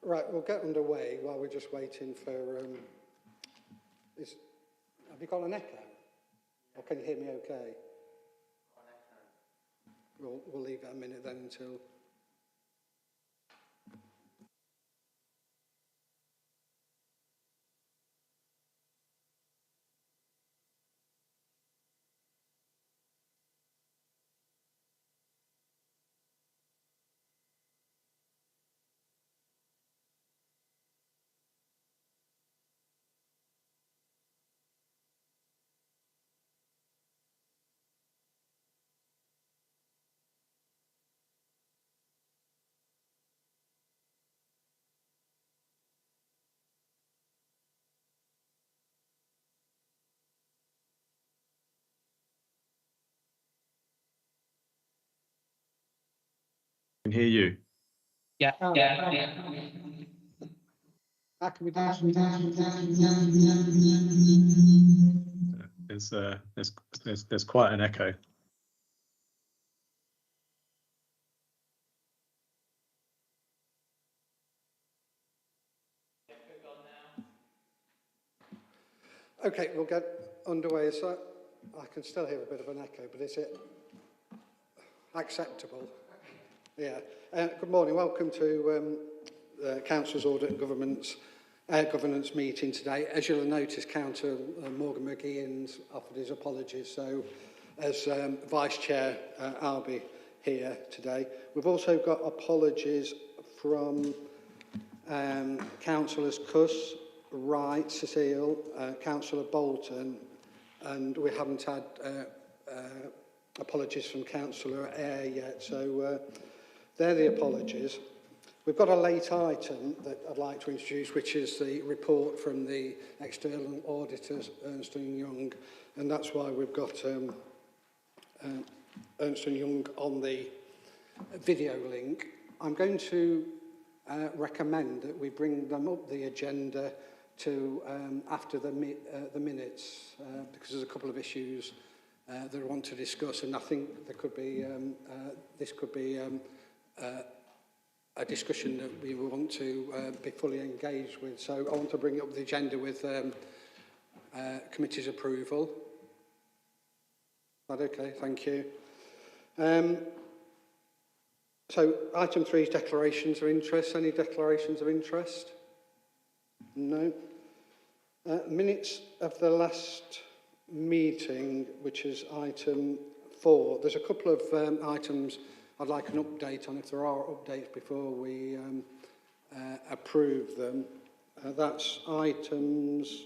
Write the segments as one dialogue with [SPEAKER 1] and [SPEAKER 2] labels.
[SPEAKER 1] Right, we'll get underway while we're just waiting for... have you got an echo? Or can you hear me okay? We'll leave it a minute then until...
[SPEAKER 2] I can hear you.
[SPEAKER 3] Yeah.
[SPEAKER 1] How can we do
[SPEAKER 2] There's quite an echo.
[SPEAKER 1] Okay, we'll get underway. So I can still hear a bit of an echo, but is it acceptable? Yeah. Good morning. Welcome to Council's Audit and Governance meeting today. As you'll have noticed, Councillor Morgan McGeehan's offered his apologies. So as Vice Chair, I'll be here today. We've also got apologies from Councillors Cuss, Wright, Cecile, Councillor Bolton, and we haven't had apologies from Councillor Eyre yet, so they're the apologies. We've got a late item that I'd like to introduce, which is the report from the external auditors, Ernst & Young, and that's why we've got Ernst & Young on the video link. I'm going to recommend that we bring them up the agenda to after the minutes, because there's a couple of issues that I want to discuss, and I think there could be this could be a discussion that we want to be fully engaged with. So I want to bring it up the agenda with committee's approval. Is that okay? Thank you. So item 3 is declarations of interest. Any declarations of interest? No. Minutes of the last meeting, which is item 4. There's a couple of items I'd like an update on, if there are updates before we approve them. That's items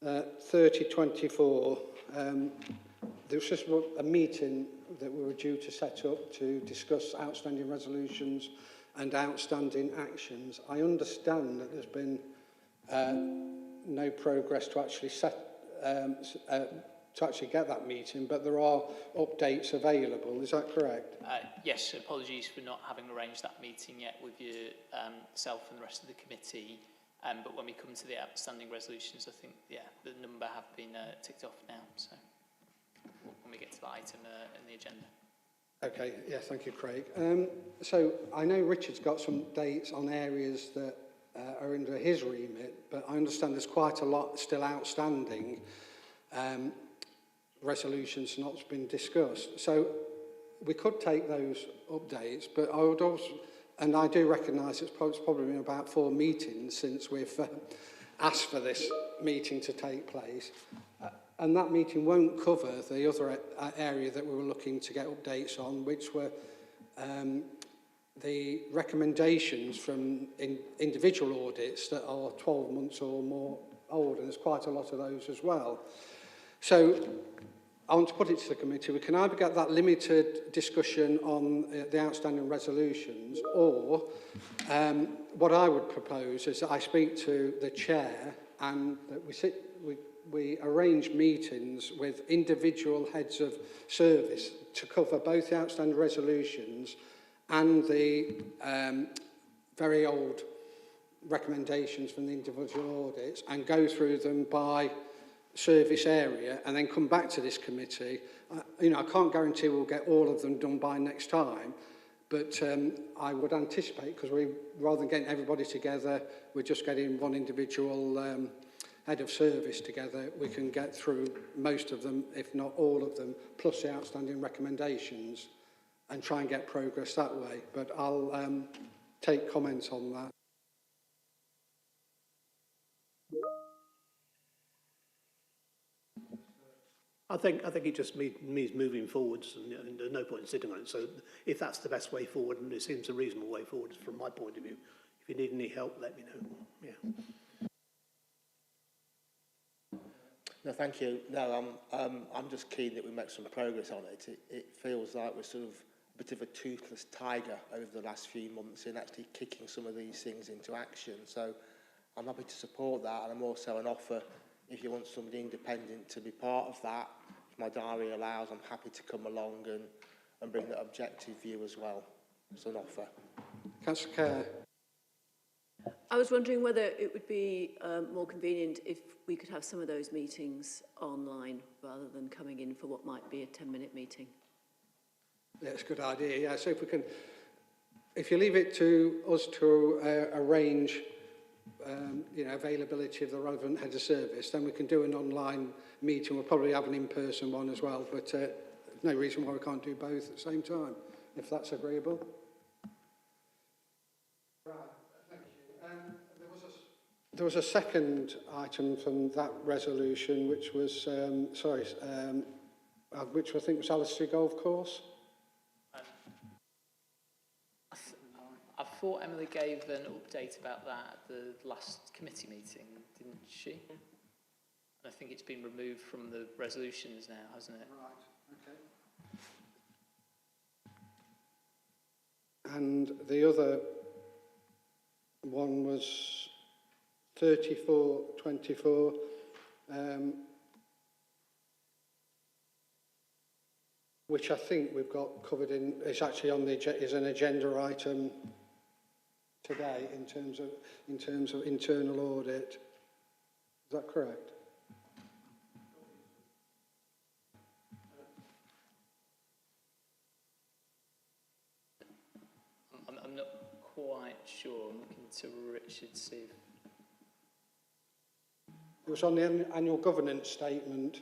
[SPEAKER 1] 30-24. There was just a meeting that we were due to set up to discuss outstanding resolutions and outstanding actions. I understand that there's been no progress to actually get that meeting, but there are updates available. Is that correct?
[SPEAKER 3] Yes, apologies for not having arranged that meeting yet with yourself and the rest of the committee. But when we come to the outstanding resolutions, I think, yeah, the number have been ticked off now. So when we get to the item in the agenda.
[SPEAKER 1] Okay, yeah, thank you, Craig. So I know Richard's got some dates on areas that are under his remit, but I understand there's quite a lot still outstanding. Resolutions not been discussed. So we could take those updates, but I would also, and I do recognise it's probably been about 4 meetings since we've asked for this meeting to take place. And that meeting won't cover the other area that we were looking to get updates on, which were the recommendations from individual audits that are 12 months or more old, and there's quite a lot of those as well. So I want to put it to the committee. We can either get that limited discussion on the outstanding resolutions, or what I would propose is that I speak to the chair and that we arrange meetings with individual heads of service to cover both the outstanding resolutions and the very old recommendations from the individual audits, and go through them by service area and then come back to this committee. I can't guarantee we'll get all of them done by next time, But I would anticipate, because we, rather than getting everybody together, we're just getting one individual head of service together, we can get through most of them, if not all of them, plus the outstanding recommendations, and try and get progress that way. But I'll take comments on that.
[SPEAKER 4] I think it just means moving forwards, and there's no point in sitting on it. So if that's the best way forward, and it seems a reasonable way forward from my point of view, if you need any help, let me know. Yeah.
[SPEAKER 5] No, thank you. No, I'm just keen that we make some progress on it. It feels like we're sort of a bit of a toothless tiger over the last few months in actually kicking some of these things into action. So I'm happy to support that, and I'm also an offer, if you want somebody independent to be part of that, if my diary allows, I'm happy to come along and bring that objective view as well. It's an offer.
[SPEAKER 1] Councillor Kerr.
[SPEAKER 6] I was wondering whether it would be more convenient if we could have some of those meetings online rather than coming in for what might be a 10-minute meeting.
[SPEAKER 1] Yeah, it's a good idea. Yeah, so if you leave it to us to arrange availability of the relevant head of service, then we can do an online meeting. We'll probably have an in-person one as well, but there's no reason why we can't do both at the same time, if that's agreeable. Right, thank you. There was a second item from that resolution, which was, which I think was Alistair Golf Course.
[SPEAKER 3] I thought Emily gave an update about that at the last committee meeting, didn't she? And I think it's been removed from the resolutions now, hasn't it?
[SPEAKER 1] Right, okay. And the other one was 3424, which I think we've got covered in, it's actually on the, is an agenda item today in terms of internal audit. Is that correct?
[SPEAKER 3] I'm not quite sure. I'm looking to Richard to see if...
[SPEAKER 1] It was on the annual governance statement.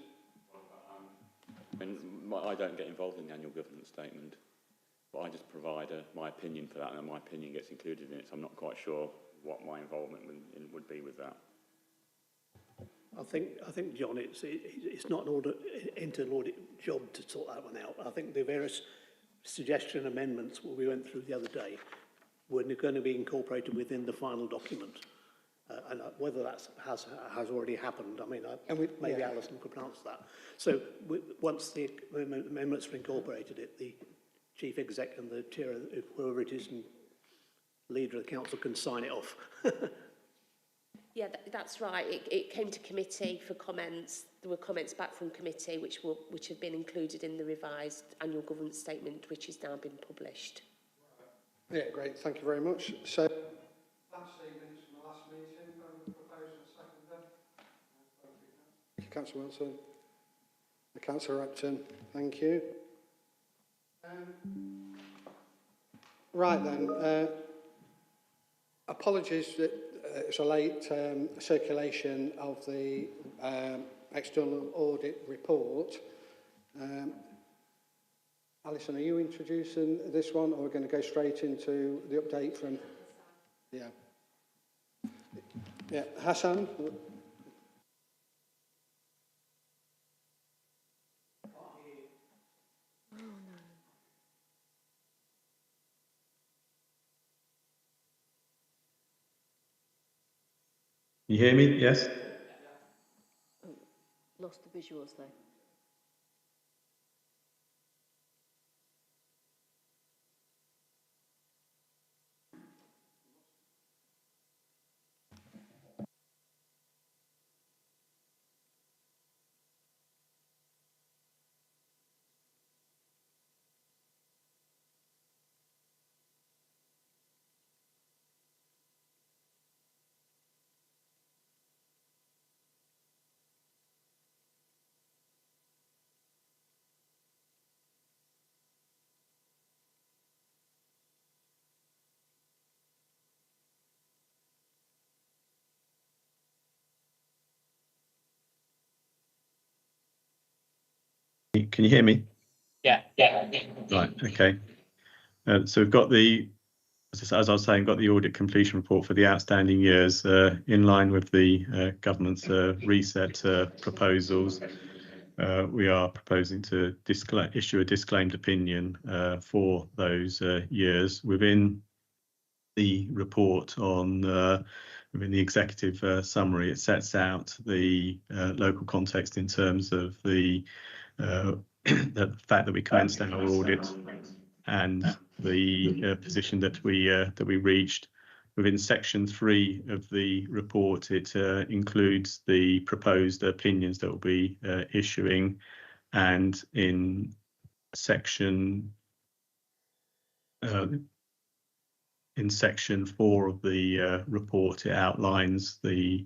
[SPEAKER 7] I don't get involved in the annual governance statement, but I just provide my opinion for that, and my opinion gets included in it. So I'm not quite sure what my involvement would be with that.
[SPEAKER 4] I think, John, it's not an internal audit job to sort that one out. I think the various suggestion amendments we went through the other day were going to be incorporated within the final document. And whether that has already happened, I mean, maybe Alison could answer that. So once the amendments are incorporated, the chief exec and the chair, whoever it is, and leader of the council can sign it off.
[SPEAKER 8] Yeah, that's right. It came to committee for comments. There were comments back from committee which have been included in the revised annual governance statement, which has now been published.
[SPEAKER 1] Yeah, great. Thank you very much. So, last statements from the last meeting, proposed and seconded. Thank you, Councillor Wilson. Councillor Upton, thank you. Right then, apologies that it's a late circulation of the external audit report. Alison, are you introducing this one, or are we going to go straight into the update from... Yeah. Yeah, Hassan?
[SPEAKER 2] You hear me? Yes?
[SPEAKER 6] Oh, lost the visuals though.
[SPEAKER 2] Can you hear me?
[SPEAKER 3] Yeah.
[SPEAKER 2] Right. Okay. So we've got as I was saying, got the audit completion report for the outstanding years in line with the government's reset proposals. We are proposing to issue a disclaimed opinion for those years within the report on. Within the executive summary, it sets out the local context in terms of the fact that we commenced our audit and the position that we reached. Within section 3 of the report, it includes the proposed opinions that we'll be issuing, and in section 4 of the report, it outlines the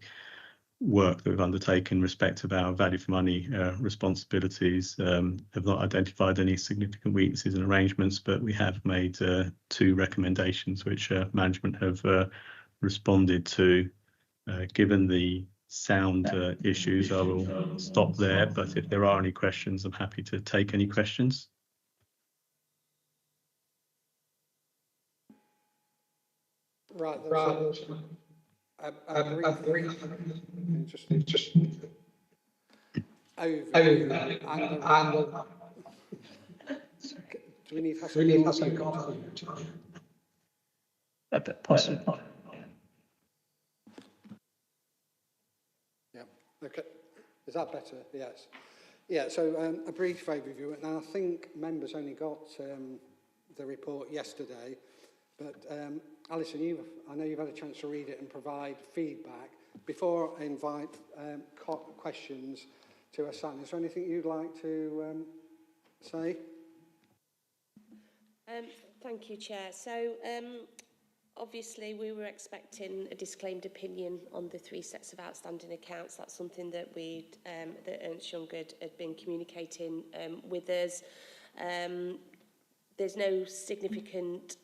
[SPEAKER 2] work that we've undertaken in respect of our value for money responsibilities. Have not identified any significant weaknesses in arrangements, but we have made 2 recommendations which management have responded to. Given the sound issues, I will stop there, but if there are any questions, I'm happy to take any questions.
[SPEAKER 1] Right, there's a brief just overview and do we need to
[SPEAKER 9] A bit possible.
[SPEAKER 1] Yeah, okay. Is that better? Yes. Yeah, so a brief overview, and I think members only got the report yesterday, but Alison, I know you've had a chance to read it and provide feedback. Before I invite questions to Hassan, is there anything you'd like to say?
[SPEAKER 8] Thank you, Chair. So, obviously, we were expecting a disclaimed opinion on the 3 sets of outstanding accounts. That's something that that Ernst Young had been communicating with us. There's no significant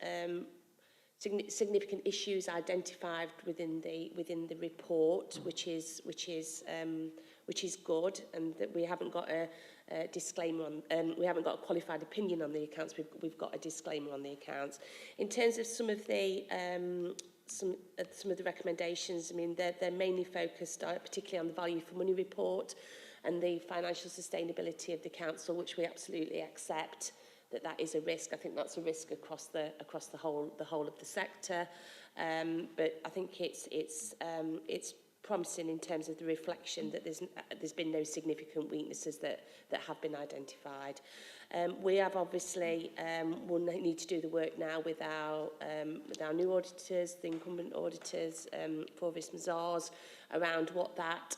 [SPEAKER 8] issues identified within the report, which is good, and that we haven't got a disclaimer on. We haven't got a qualified opinion on the accounts. We've got a disclaimer on the accounts. In terms of some of the recommendations, I mean, they're mainly focused, particularly on the value for money report and the financial sustainability of the council, which we absolutely accept. That is a risk. I think that's a risk across the whole of the sector. But I think it's promising in terms of the reflection that there's been no significant weaknesses that have been identified. We have obviously we'll need to do the work now with our new auditors, the incumbent auditors, Forvis Mazars, around what that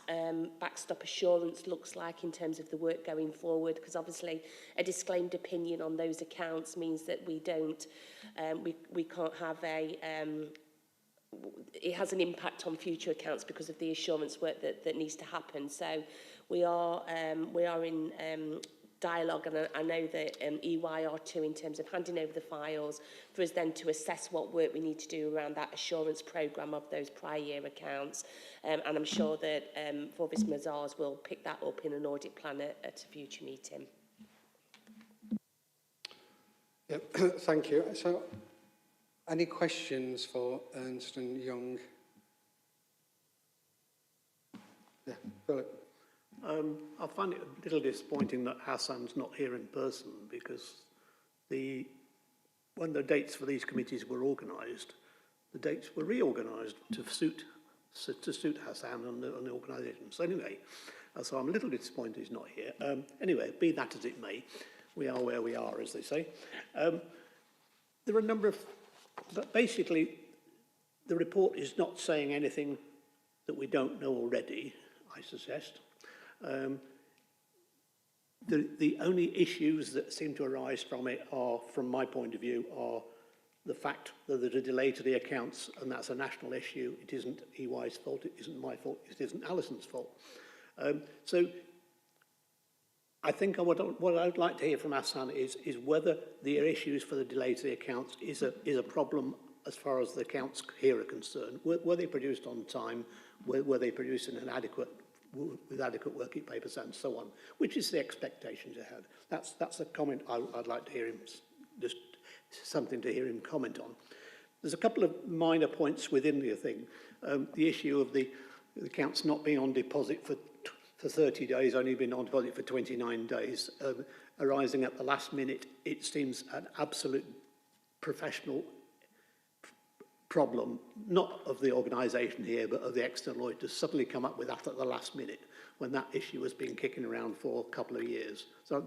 [SPEAKER 8] backstop assurance looks like in terms of the work going forward, because obviously a disclaimed opinion on those accounts means that we can't have it has an impact on future accounts because of the assurance work that needs to happen. So we are in dialogue, and I know that EY are too, in terms of handing over the files for us then to assess what work we need to do around that assurance programme of those prior year accounts. And I'm sure that Forvis Mazars will pick that up in an audit plan at a future meeting.
[SPEAKER 1] Yeah, thank you. So, any questions for Ernst & Young? Yeah, Philip.
[SPEAKER 4] I find it a little disappointing that Hassan's not here in person, because when the dates for these committees were organised, the dates were reorganised to suit Hassan and the organisation. So anyway, so I'm a little disappointed he's not here. Anyway, be that as it may, we are where we are, as they say. There are a number of, but basically, the report is not saying anything that we don't know already, I suggest. The only issues that seem to arise from it are, from my point of view, are the fact that there's a delay to the accounts, and that's a national issue. It isn't EY's fault, it isn't my fault, it isn't Alison's fault. So I think what I'd like to hear from Hassan is whether the issues for the delay to the accounts is a problem as far as the accounts here are concerned. Were they produced on time? Were they produced in an adequate with adequate working papers and so on, which is the expectations you had. That's a comment I'd like to hear him, just something to hear him comment on. There's a couple of minor points within the thing. The issue of the accounts not being on deposit for 30 days, only been on deposit for 29 days, arising at the last minute. It seems an absolute professional problem, not of the organisation here, but of the external audit, to suddenly come up with that at the last minute when that issue has been kicking around for a couple of years. So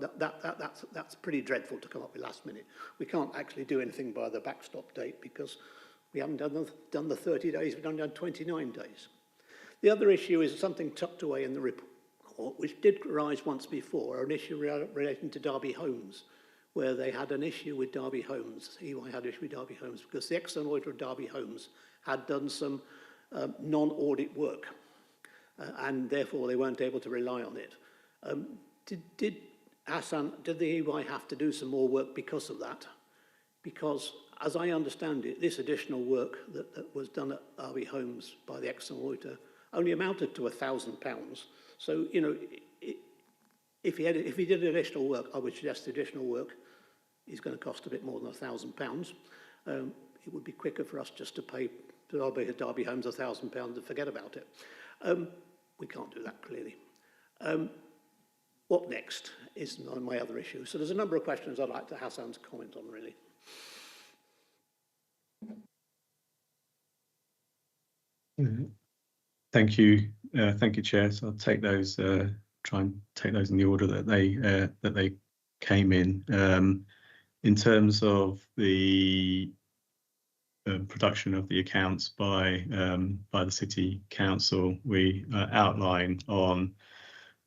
[SPEAKER 4] that's pretty dreadful to come up with last minute. We can't actually do anything by the backstop date because we haven't done the 30 days, we've only done 29 days. The other issue is something tucked away in the report, which did arise once before, an issue relating to Derby Homes, where they had an issue with Derby Homes. EY had an issue with Derby Homes because the external auditor of Derby Homes had done some non-audit work, and therefore they weren't able to rely on it. Did Hassan, did the EY have to do some more work because of that? Because, as I understand it, this additional work that was done at Derby Homes by the external auditor only amounted to £1,000. So, you know, if he did additional work, I would suggest additional work is going to cost a bit more than £1,000. It would be quicker for us just to pay Derby Homes £1,000 and forget about it. We can't do that, clearly. What next is my other issue. So there's a number of questions I'd like to Hassan's comment on, really.
[SPEAKER 2] Thank you, Chair. So I'll take those. Try and take those in the order that they came in. In terms of the production of the accounts by the City Council, we outline on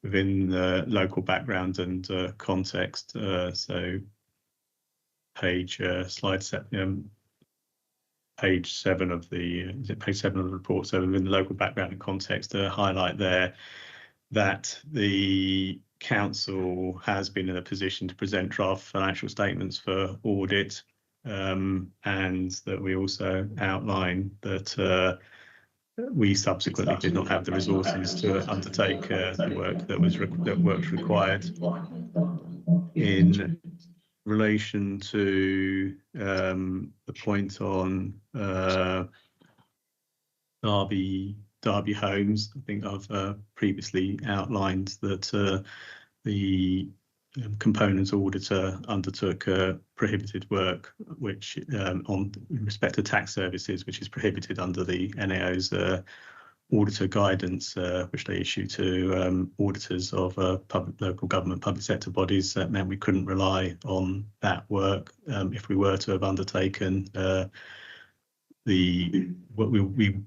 [SPEAKER 2] within the local background and context. So slide 7. Page 7 of the page 7 of the report. So within the local background and context, highlight there that the council has been in a position to present draft financial statements for audit, and that we also outline that we subsequently did not have the resources to undertake the work that was required. In relation to the point on Derby Homes, I think I've previously outlined that the component auditor undertook prohibited work, which in respect to tax services, which is prohibited under the NAO's auditor guidance, which they issue to auditors of local government, public sector bodies. That meant we couldn't rely on that work if we were to have undertaken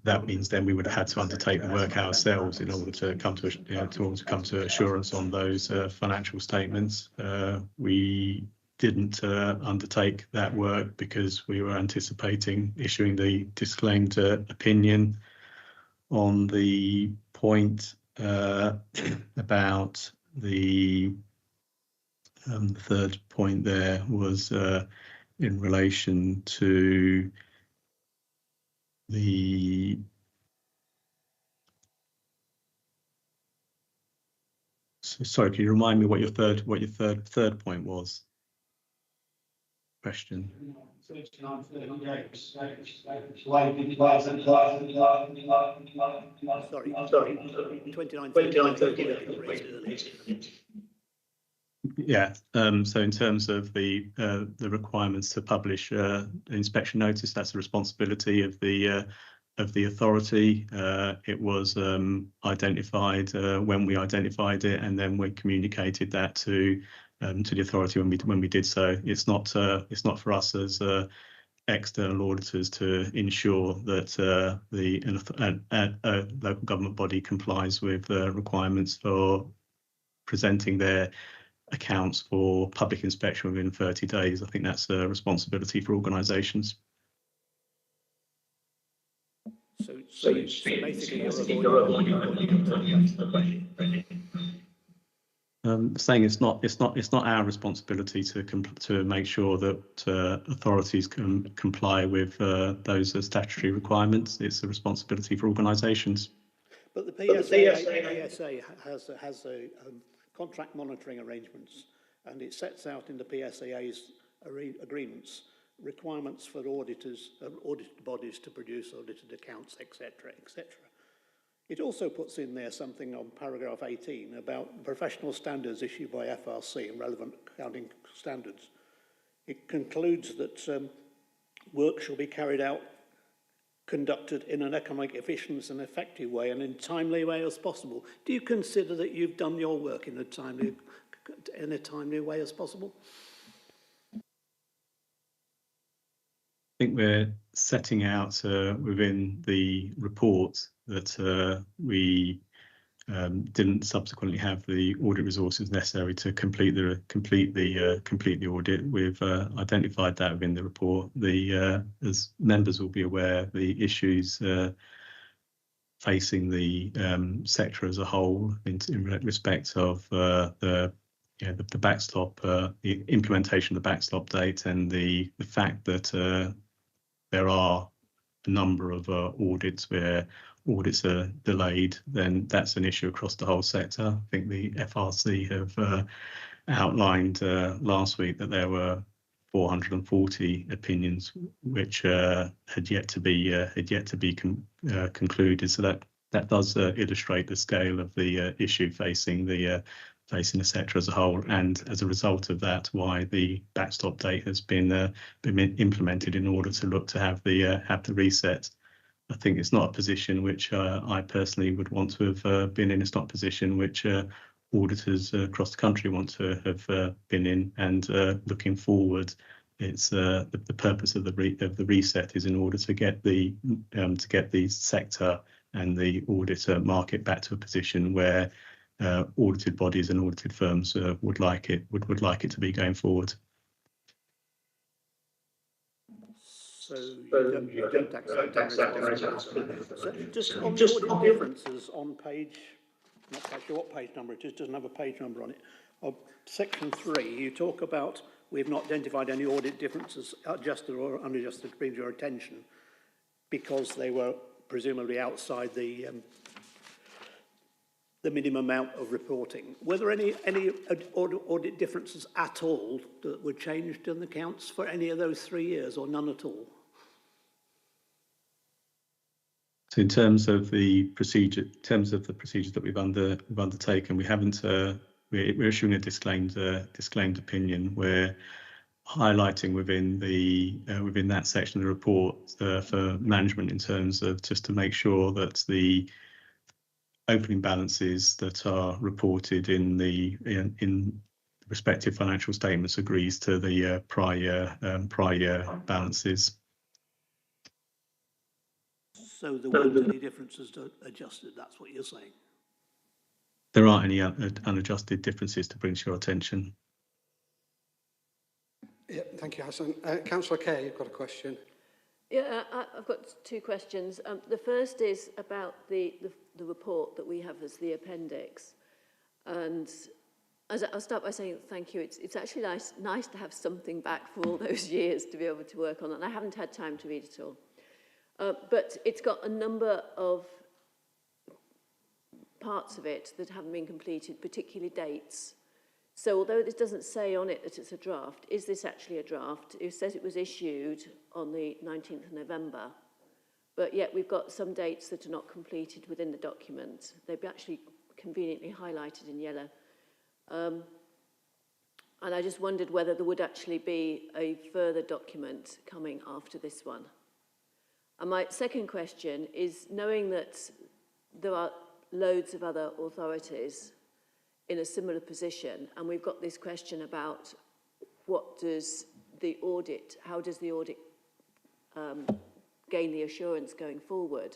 [SPEAKER 2] that means then we would have had to undertake the work ourselves in order to come to assurance on those financial statements. We didn't undertake that work because we were anticipating issuing the disclaimed opinion. On the point about the third point there was in relation to the sorry, can you remind me what your third point was? Question. Sorry. 29. Yeah. So in terms of the requirements to publish inspection notice, that's the responsibility of the authority. It was identified when we identified it, and then we communicated that to the authority when we did so. It's not for us as external auditors to ensure that a local government body complies with requirements for presenting their accounts for public inspection within 30 days. I think that's a responsibility for organisations.
[SPEAKER 4] So basically,
[SPEAKER 2] saying it's not our responsibility to make sure that authorities can comply with those statutory requirements. It's a responsibility for organisations.
[SPEAKER 4] But the PSA has contract monitoring arrangements, and it sets out in the PSA's agreements requirements for auditors, audited bodies to produce audited accounts, etc., etc. It also puts in there something on paragraph 18 about professional standards issued by FRC and relevant accounting standards. It concludes that work shall be carried out, conducted in an economic, efficient and effective way and in timely way as possible. Do you consider that you've done your work in a timely way as possible?
[SPEAKER 2] I think we're setting out within the report that we didn't subsequently have the audit resources necessary to complete the audit. We've identified that within the report. As members will be aware, the issues facing the sector as a whole in respect of the backstop, the implementation of the backstop date, and the fact that there are a number of audits where audits are delayed, then that's an issue across the whole sector. I think the FRC have outlined last week that there were 440 opinions which had yet to be concluded. So that does illustrate the scale of the issue facing the sector as a whole, and as a result of that, why the backstop date has been implemented in order to look to have the reset. I think it's not a position which I personally would want to have been in. It's not a position which auditors across the country want to have been in. And looking forward, it's the purpose of the reset is in order to get the sector and the auditor market back to a position where audited bodies and audited firms would like it to be going forward.
[SPEAKER 4] So you don't accept that responsibility. So just on the audit differences on page, not quite sure what page number it is, doesn't have a page number on it. Of section 3, you talk about we've not identified any audit differences, adjusted or unadjusted, to bring to your attention because they were presumably outside the minimum amount of reporting. Were there any audit differences at all that were changed in the accounts for any of those 3 years, or none at all?
[SPEAKER 2] So in terms of the procedure, that we've undertaken, we haven't. We're issuing a disclaimed opinion. We're highlighting within that section of the report for management in terms of just to make sure that the opening balances that are reported in the respective financial statements agrees to the prior year balances.
[SPEAKER 4] So there weren't any differences adjusted, that's what you're saying?
[SPEAKER 2] There aren't any unadjusted differences to bring to your attention.
[SPEAKER 1] Yeah, thank you, Hassan. Councillor Kay, you've got a question.
[SPEAKER 6] Yeah, I've got 2 questions. The first is about the report that we have as the appendix. And I'll start by saying thank you. It's actually nice to have something back for all those years to be able to work on. And I haven't had time to read it all. But it's got a number of parts of it that haven't been completed, particularly dates. So although this doesn't say on it that it's a draft, is this actually a draft? It says it was issued on the 19th of November, but yet we've got some dates that are not completed within the document. They've actually conveniently highlighted in yellow. And I just wondered whether there would actually be a further document coming after this one. And my second question is, knowing that there are loads of other authorities in a similar position, and we've got this question about how does the audit gain the assurance going forward,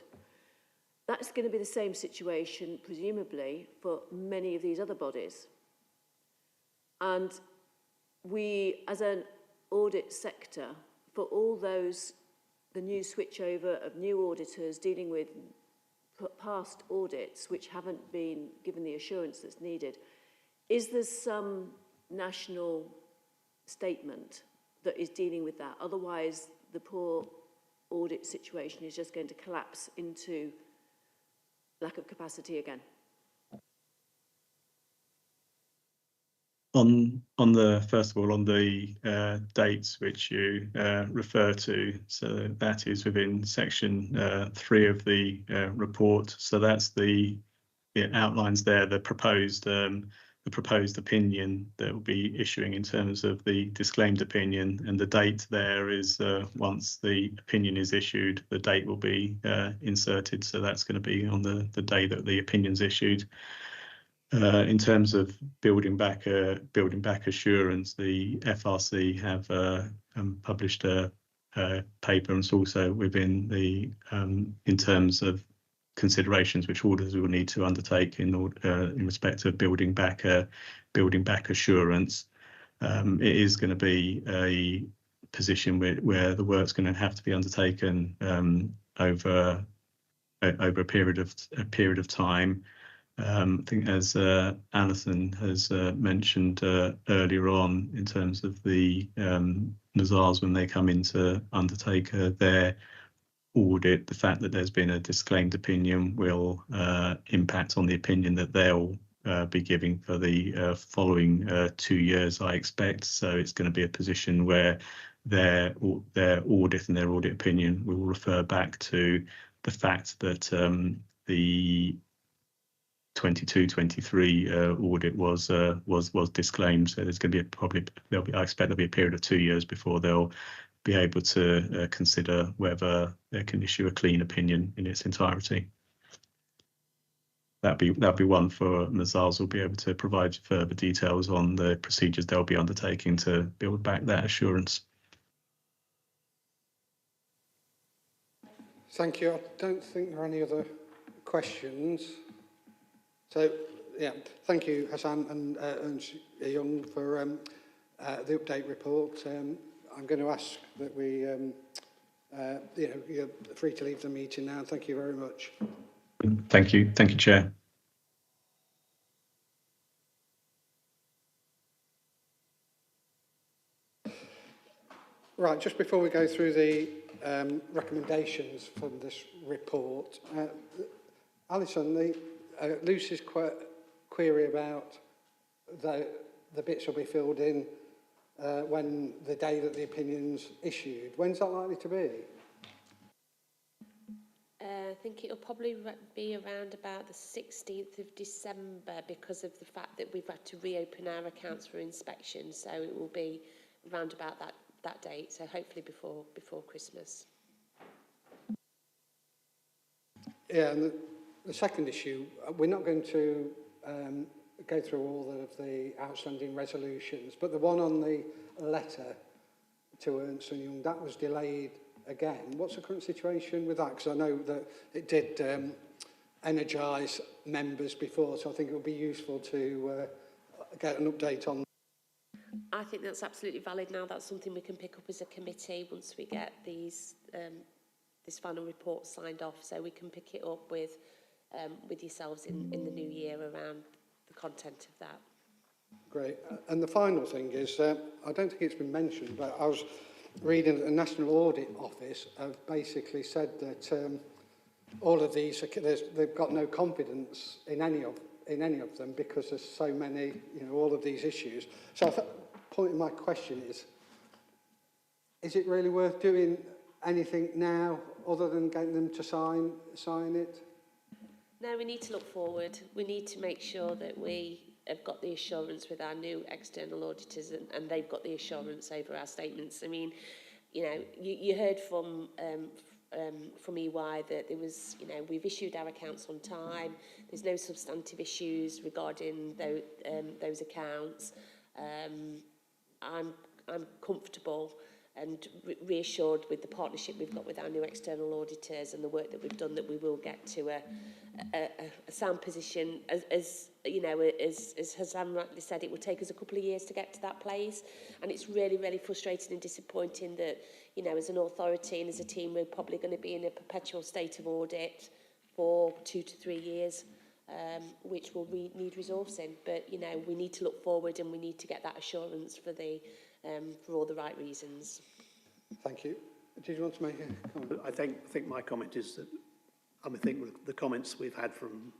[SPEAKER 6] that's going to be the same situation, presumably, for many of these other bodies. And we, as an audit sector, for all those, the new switchover of new auditors dealing with past audits which haven't been given the assurance that's needed, is there some national statement that is dealing with that? Otherwise, the poor audit situation is just going to collapse into lack of capacity again?
[SPEAKER 2] On the first of all, on the dates which you refer to, so that is within section 3 of the report. So that's it outlines there the proposed opinion that will be issuing in terms of the disclaimed opinion, and the date there is once the opinion is issued, the date will be inserted. So that's going to be on the day that the opinion's issued. In terms of building back assurance, the FRC have published a paper, and it's also within the in terms of considerations which auditors will need to undertake in respect of building back assurance. It is going to be a position where the work's going to have to be undertaken over a period of time. I think, as Alison has mentioned earlier on, in terms of the Nazars when they come in to undertake their audit, the fact that there's been a disclaimed opinion will impact on the opinion that they'll be giving for the following 2 years, I expect. So it's going to be a position where their audit and their audit opinion will refer back to the fact that the 22-23 audit was disclaimed. So there's going to be I expect there'll be a period of 2 years before they'll be able to consider whether they can issue a clean opinion in its entirety. That'll be one for Mazars will be able to provide further details on the procedures they'll be undertaking to build back that assurance.
[SPEAKER 1] Thank you. I don't think there are any other questions. So, yeah, thank you, Hassan and Ernst Young, for the update report. I'm going to ask that we, you're free to leave the meeting now. Thank you very much.
[SPEAKER 2] Thank you, Chair.
[SPEAKER 1] Right, just before we go through the recommendations from this report, Alison, Lucy's query about the bits will be filled in when the day that the opinion's issued. When's that likely to be?
[SPEAKER 8] I think it'll probably be around about the 16th of December because of the fact that we've had to reopen our accounts for inspection. So it will be around about that date. So hopefully before Christmas.
[SPEAKER 1] Yeah, and the second issue, we're not going to go through all of the outstanding resolutions, but the one on the letter to Ernst & Young, that was delayed again. What's the current situation with that? Because I know that it did energise members before, so I think it would be useful to get an update on.
[SPEAKER 8] I think that's absolutely valid now. That's something we can pick up as a committee once we get these this final report signed off, so we can pick it up with yourselves in the new year around the content of that.
[SPEAKER 1] Great. And the final thing is, I don't think it's been mentioned, but I was reading that the National Audit Office have basically said that all of these, they've got no confidence in any of them because there's so many, all of these issues. So the point of my question is it really worth doing anything now other than getting them to sign it?
[SPEAKER 8] No, we need to look forward. We need to make sure that we have got the assurance with our new external auditors and they've got the assurance over our statements. I mean, you heard from EY that there was, we've issued our accounts on time. There's no substantive issues regarding those accounts. I'm comfortable and reassured with the partnership we've got with our new external auditors and the work that we've done that we will get to a sound position. As Hassan rightly said, it will take us a couple of years to get to that place, and it's really, really frustrating and disappointing that, as an authority and as a team, we're probably going to be in a perpetual state of audit for 2 to 3 years, which will need resourcing. But, we need to look forward and we need to get that assurance for all the right reasons.
[SPEAKER 1] Thank you. Did you want to make a comment?
[SPEAKER 4] I think my comment is that I think the comments we've had from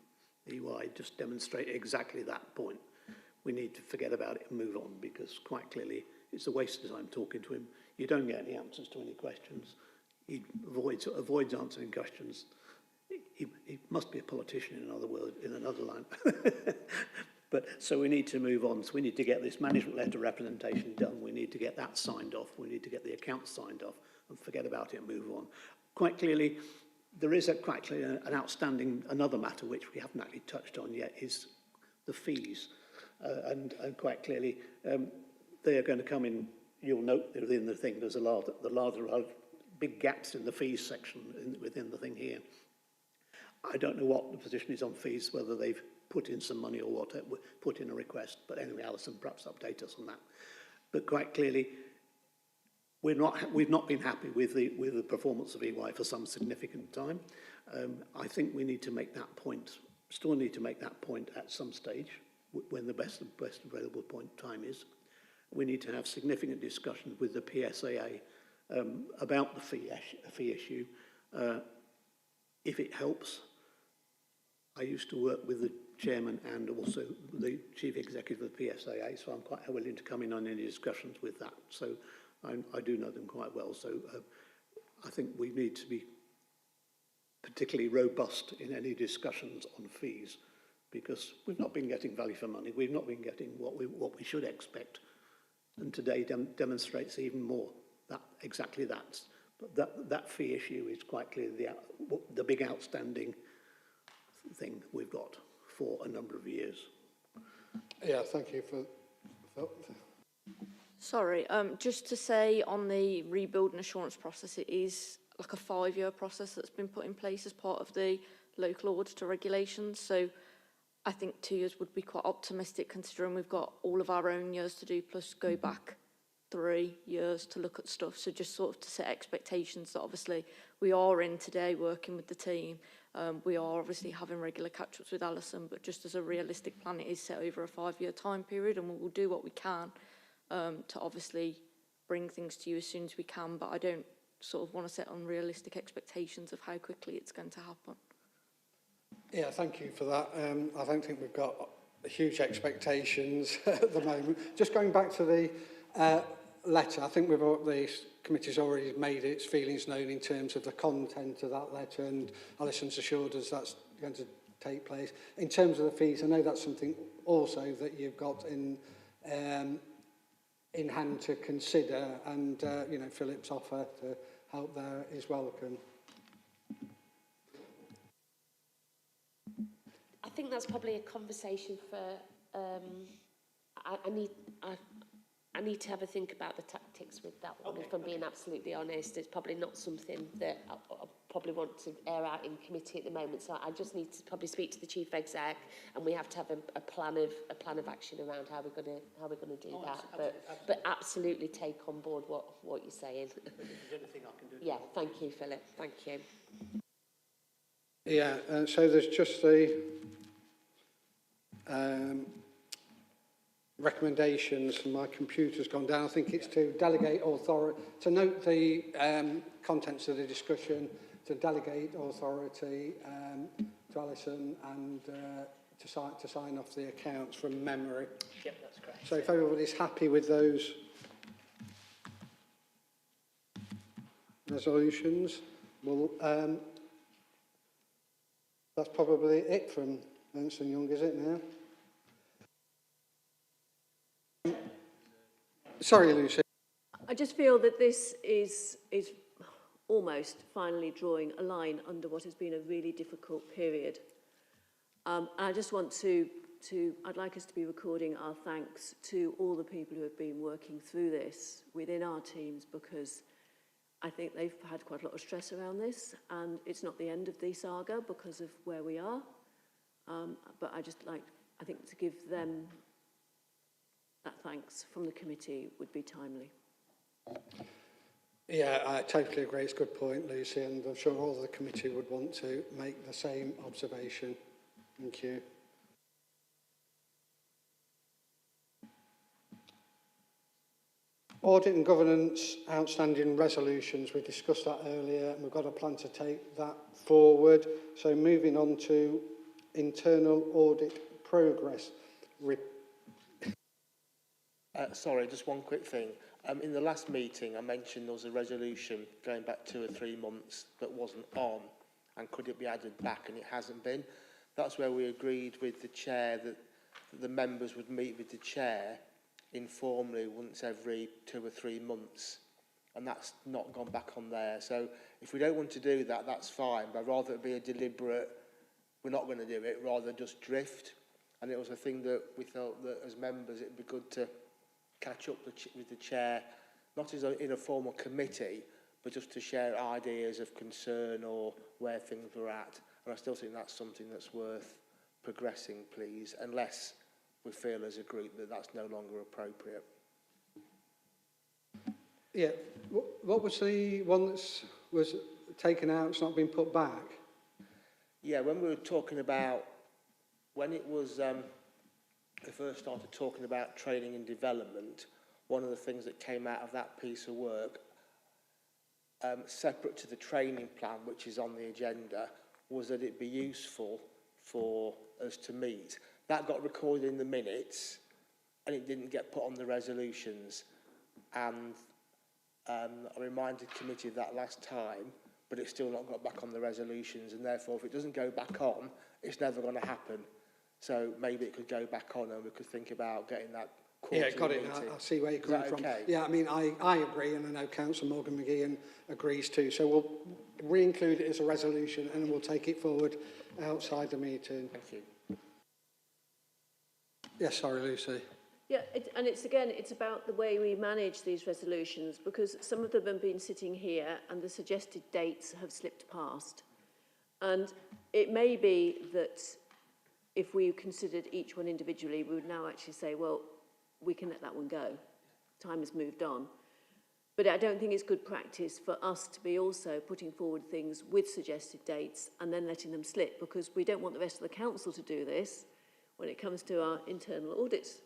[SPEAKER 4] EY just demonstrate exactly that point. We need to forget about it and move on, because quite clearly it's a waste of time talking to him. You don't get any answers to any questions. He avoids answering questions. He must be a politician, in other words, in another line. But so we need to move on. So we need to get this management letter representation done. We need to get that signed off. We need to get the accounts signed off and forget about it and move on. Quite clearly, there is quite clearly an outstanding, another matter which we haven't actually touched on yet, is the fees. And quite clearly, they are going to come in. You'll note within the thing, there's a lot of big gaps in the fees section within the thing here. I don't know what the position is on fees, whether they've put in some money or what, put in a request. But anyway, Alison, perhaps update us on that. But quite clearly, we've not been happy with the performance of EY for some significant time. I think we need to make that point, still need to make that point at some stage, when the best available time is. We need to have significant discussions with the PSAA about the fee issue. If it helps, I used to work with the chairman and also the chief executive of the PSAA, so I'm quite willing to come in on any discussions with that. So I do know them quite well. So I think we need to be particularly robust in any discussions on fees, because we've not been getting value for money. We've not been getting what we should expect. And today demonstrates even more exactly that. But that fee issue is quite clearly the big outstanding thing we've got for a number of years.
[SPEAKER 1] Yeah, thank you for
[SPEAKER 9] Sorry, just to say on the rebuild and assurance process, it is like a 5-year process that's been put in place as part of the local auditor regulations. So I think 2 years would be quite optimistic, considering we've got all of our own years to do, plus go back 3 years to look at stuff. So just sort of to set expectations that obviously we are in today working with the team. We are obviously having regular catch-ups with Alison, but just as a realistic plan, it is set over a 5-year time period, and we'll do what we can to obviously bring things to you as soon as we can, but I don't sort of want to set unrealistic expectations of how quickly it's going to happen.
[SPEAKER 1] Yeah, thank you for that. I don't think we've got huge expectations at the moment. Just going back to the letter, I think the committee's already made its feelings known in terms of the content of that letter, and Alison's assured us that's going to take place. In terms of the fees, I know that's something also that you've got in hand to consider, and you know, Philip's offer to help there is welcome.
[SPEAKER 8] I think that's probably a conversation for. I need to have a think about the tactics with that one. Okay, if I'm being absolutely honest, it's probably not something that I probably want to air out in committee at the moment. So I just need to probably speak to the chief exec, and we have to have a plan of action around how we're going to do that. But absolutely take on board what you're saying.
[SPEAKER 4] If there's anything I can do.
[SPEAKER 8] Yeah, thank you, Philip. Thank you.
[SPEAKER 1] Yeah, so there's just the recommendations, and my computer's gone down. I think it's to delegate authority, to note the contents of the discussion, to delegate authority to Alison, and to sign off the accounts from memory.
[SPEAKER 3] Yep, that's correct.
[SPEAKER 1] So if everybody's happy with those resolutions, well, that's probably it from Ernst & Young, is it now? Sorry, Lucy.
[SPEAKER 6] I just feel that this is almost finally drawing a line under what has been a really difficult period. And I just want I'd like us to be recording our thanks to all the people who have been working through this within our teams, because I think they've had quite a lot of stress around this, and it's not the end of the saga because of where we are. But I think to give them that thanks from the committee would be timely.
[SPEAKER 1] Yeah, I totally agree. It's a good point, Lucy, and I'm sure all the committee would want to make the same observation. Thank you. Audit and governance, outstanding resolutions. We discussed that earlier and we've got a plan to take that forward. So moving on to internal audit progress.
[SPEAKER 5] Sorry, just one quick thing. In the last meeting, I mentioned there was a resolution going back 2 or 3 months that wasn't on, and could it be added back, and it hasn't been. That's where we agreed with the chair that the members would meet with the chair informally once every 2 or 3 months, and that's not gone back on there. So if we don't want to do that, that's fine, but rather it be a deliberate, we're not going to do it, rather just drift. And it was a thing that we felt that as members it'd be good to catch up with the chair, not as in a formal committee, but just to share ideas of concern or where things were at. And I still think that's something that's worth progressing, please, unless we feel as a group that that's no longer appropriate.
[SPEAKER 1] Yeah, what was the one that was taken out, it's not been put back?
[SPEAKER 5] Yeah, when we were talking about, when it was, we first started talking about training and development, one of the things that came out of that piece of work, separate to the training plan, which is on the agenda, was that it'd be useful for us to meet. That got recorded in the minutes, and it didn't get put on the resolutions. And I reminded the committee of that last time, but it's still not got back on the resolutions, and therefore, if it doesn't go back on, it's never going to happen. So maybe it could go back on, and we could think about getting that quarterly
[SPEAKER 1] Yeah, got it.
[SPEAKER 5] meeting.
[SPEAKER 1] I see where you're coming from.
[SPEAKER 5] Okay?
[SPEAKER 1] Yeah, I mean, I agree, and I know Councillor Morgan McGeehan agrees too. So we'll re-include it as a resolution, and we'll take it forward outside the meeting.
[SPEAKER 5] Thank you.
[SPEAKER 1] Yes, sorry, Lucy.
[SPEAKER 6] Yeah, it's about the way we manage these resolutions, because some of them have been sitting here and the suggested dates have slipped past. And it may be that if we considered each one individually, we would now actually say, well, we can let that one go. Time has moved on. But I don't think it's good practice for us to be also putting forward things with suggested dates and then letting them slip, because we don't want the rest of the council to do this when it comes to our internal audits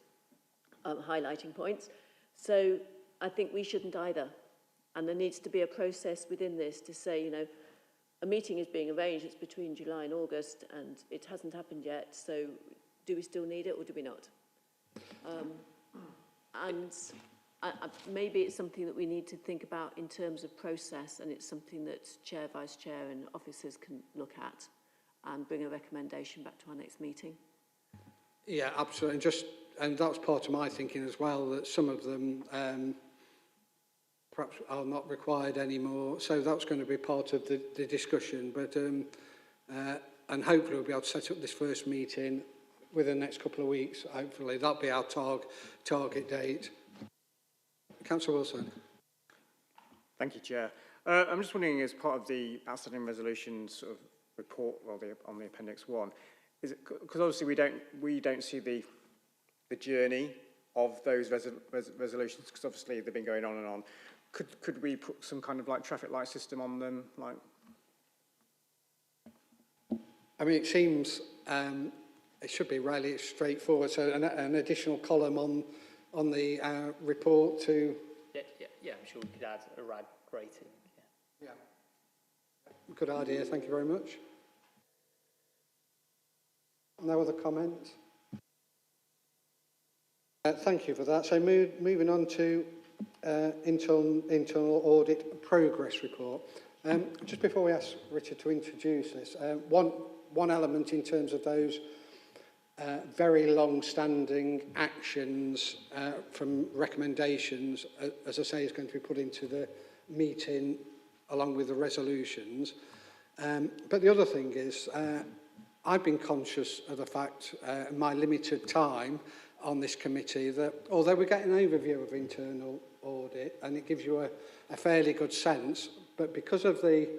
[SPEAKER 6] highlighting points. So I think we shouldn't either. And there needs to be a process within this to say, you know, a meeting is being arranged, it's between July and August, and it hasn't happened yet, so do we still need it or do we not? Maybe it's something that we need to think about in terms of process, and it's something that Chair, Vice Chair and officers can look at and bring a recommendation back to our next meeting.
[SPEAKER 1] Yeah, absolutely. And that's part of my thinking as well, that some of them perhaps are not required anymore. So that's going to be part of the discussion. But and hopefully we'll be able to set up this first meeting within the next couple of weeks. Hopefully that'll be our target date. Councillor Wilson.
[SPEAKER 10] Thank you, Chair. I'm just wondering, as part of the outstanding resolutions sort of report, well, on the Appendix 1, is it because obviously we don't see the journey of those resolutions, because obviously they've been going on and on. Could we put some kind of like traffic light system on them, like?
[SPEAKER 1] I mean, it seems it should be really straightforward. So an additional column on the report to.
[SPEAKER 3] Yeah, I'm sure we could add a RAD rating.
[SPEAKER 1] Yeah. Good idea. Thank you very much. No other comments? Thank you for that. So moving on to internal audit progress report. Just before we ask Richard to introduce this, one element in terms of those very long-standing actions from recommendations, as I say, is going to be put into the meeting along with the resolutions. But the other thing is, I've been conscious of the fact, in my limited time on this committee, that although we get an overview of internal audit and it gives you a fairly good sense, but because of the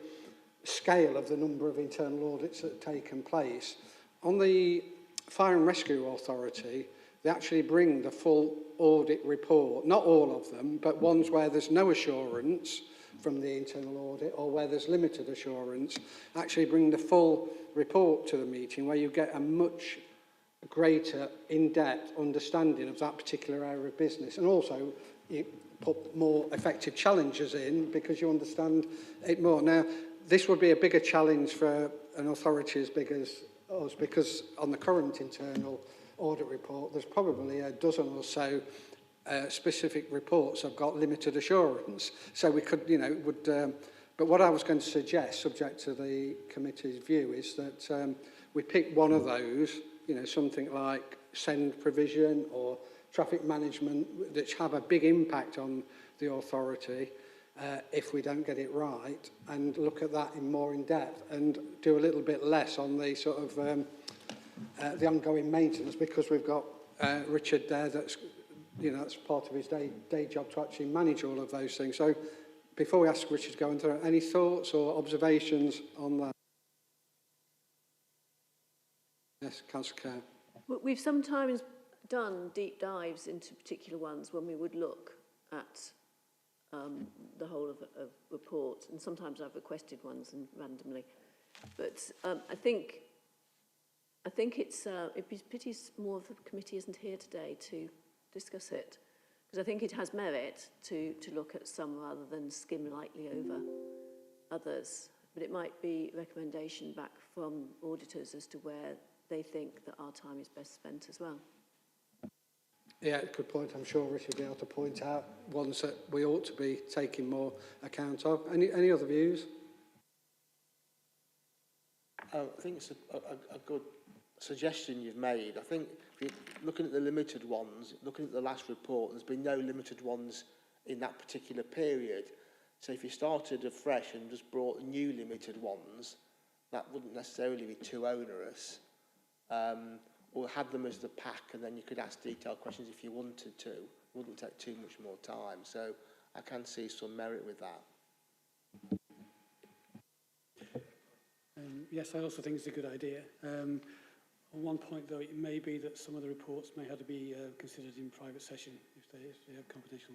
[SPEAKER 1] scale of the number of internal audits that have taken place, on the Fire and Rescue Authority, they actually bring the full audit report, not all of them, but ones where there's no assurance from the internal audit or where there's limited assurance, actually bring the full report to the meeting, where you get a much greater in-depth understanding of that particular area of business. And also, put more effective challenges in because you understand it more. Now, this would be a bigger challenge for an authority as big as us because on the current internal audit report, there's probably a dozen or so specific reports have got limited assurance. So we could, you know, but what I was going to suggest, subject to the committee's view, is that we pick one of those, you know, something like send provision or traffic management, which have a big impact on the authority if we don't get it right, and look at that more in depth and do a little bit less on the sort of the ongoing maintenance, because we've got Richard there that's, you know, that's part of his day job to actually manage all of those things. So before we ask Richard to go into it, any thoughts or observations on that? Yes, Councillor Kerr.
[SPEAKER 6] We've sometimes done deep dives into particular ones when we would look at the whole of a report, and sometimes I've requested ones and randomly. But I think it's it'd be a pity more of the committee isn't here today to discuss it, because I think it has merit to look at some rather than skim lightly over others. But it might be a recommendation back from auditors as to where they think that our time is best spent as well.
[SPEAKER 1] Yeah, good point. I'm sure Richard will be able to point out ones that we ought to be taking more account of. Any other views?
[SPEAKER 5] I think it's a good suggestion you've made. I think if you're looking at the limited ones, looking at the last report, there's been no limited ones in that particular period. So if you started afresh and just brought new limited ones, that wouldn't necessarily be too onerous. Or had them as the pack, and then you could ask detailed questions if you wanted to. It wouldn't take too much more time. So I can see some merit with that.
[SPEAKER 11] Yes, I also think it's a good idea. On one point, though, it may be that some of the reports may have to be considered in private session if they have confidential.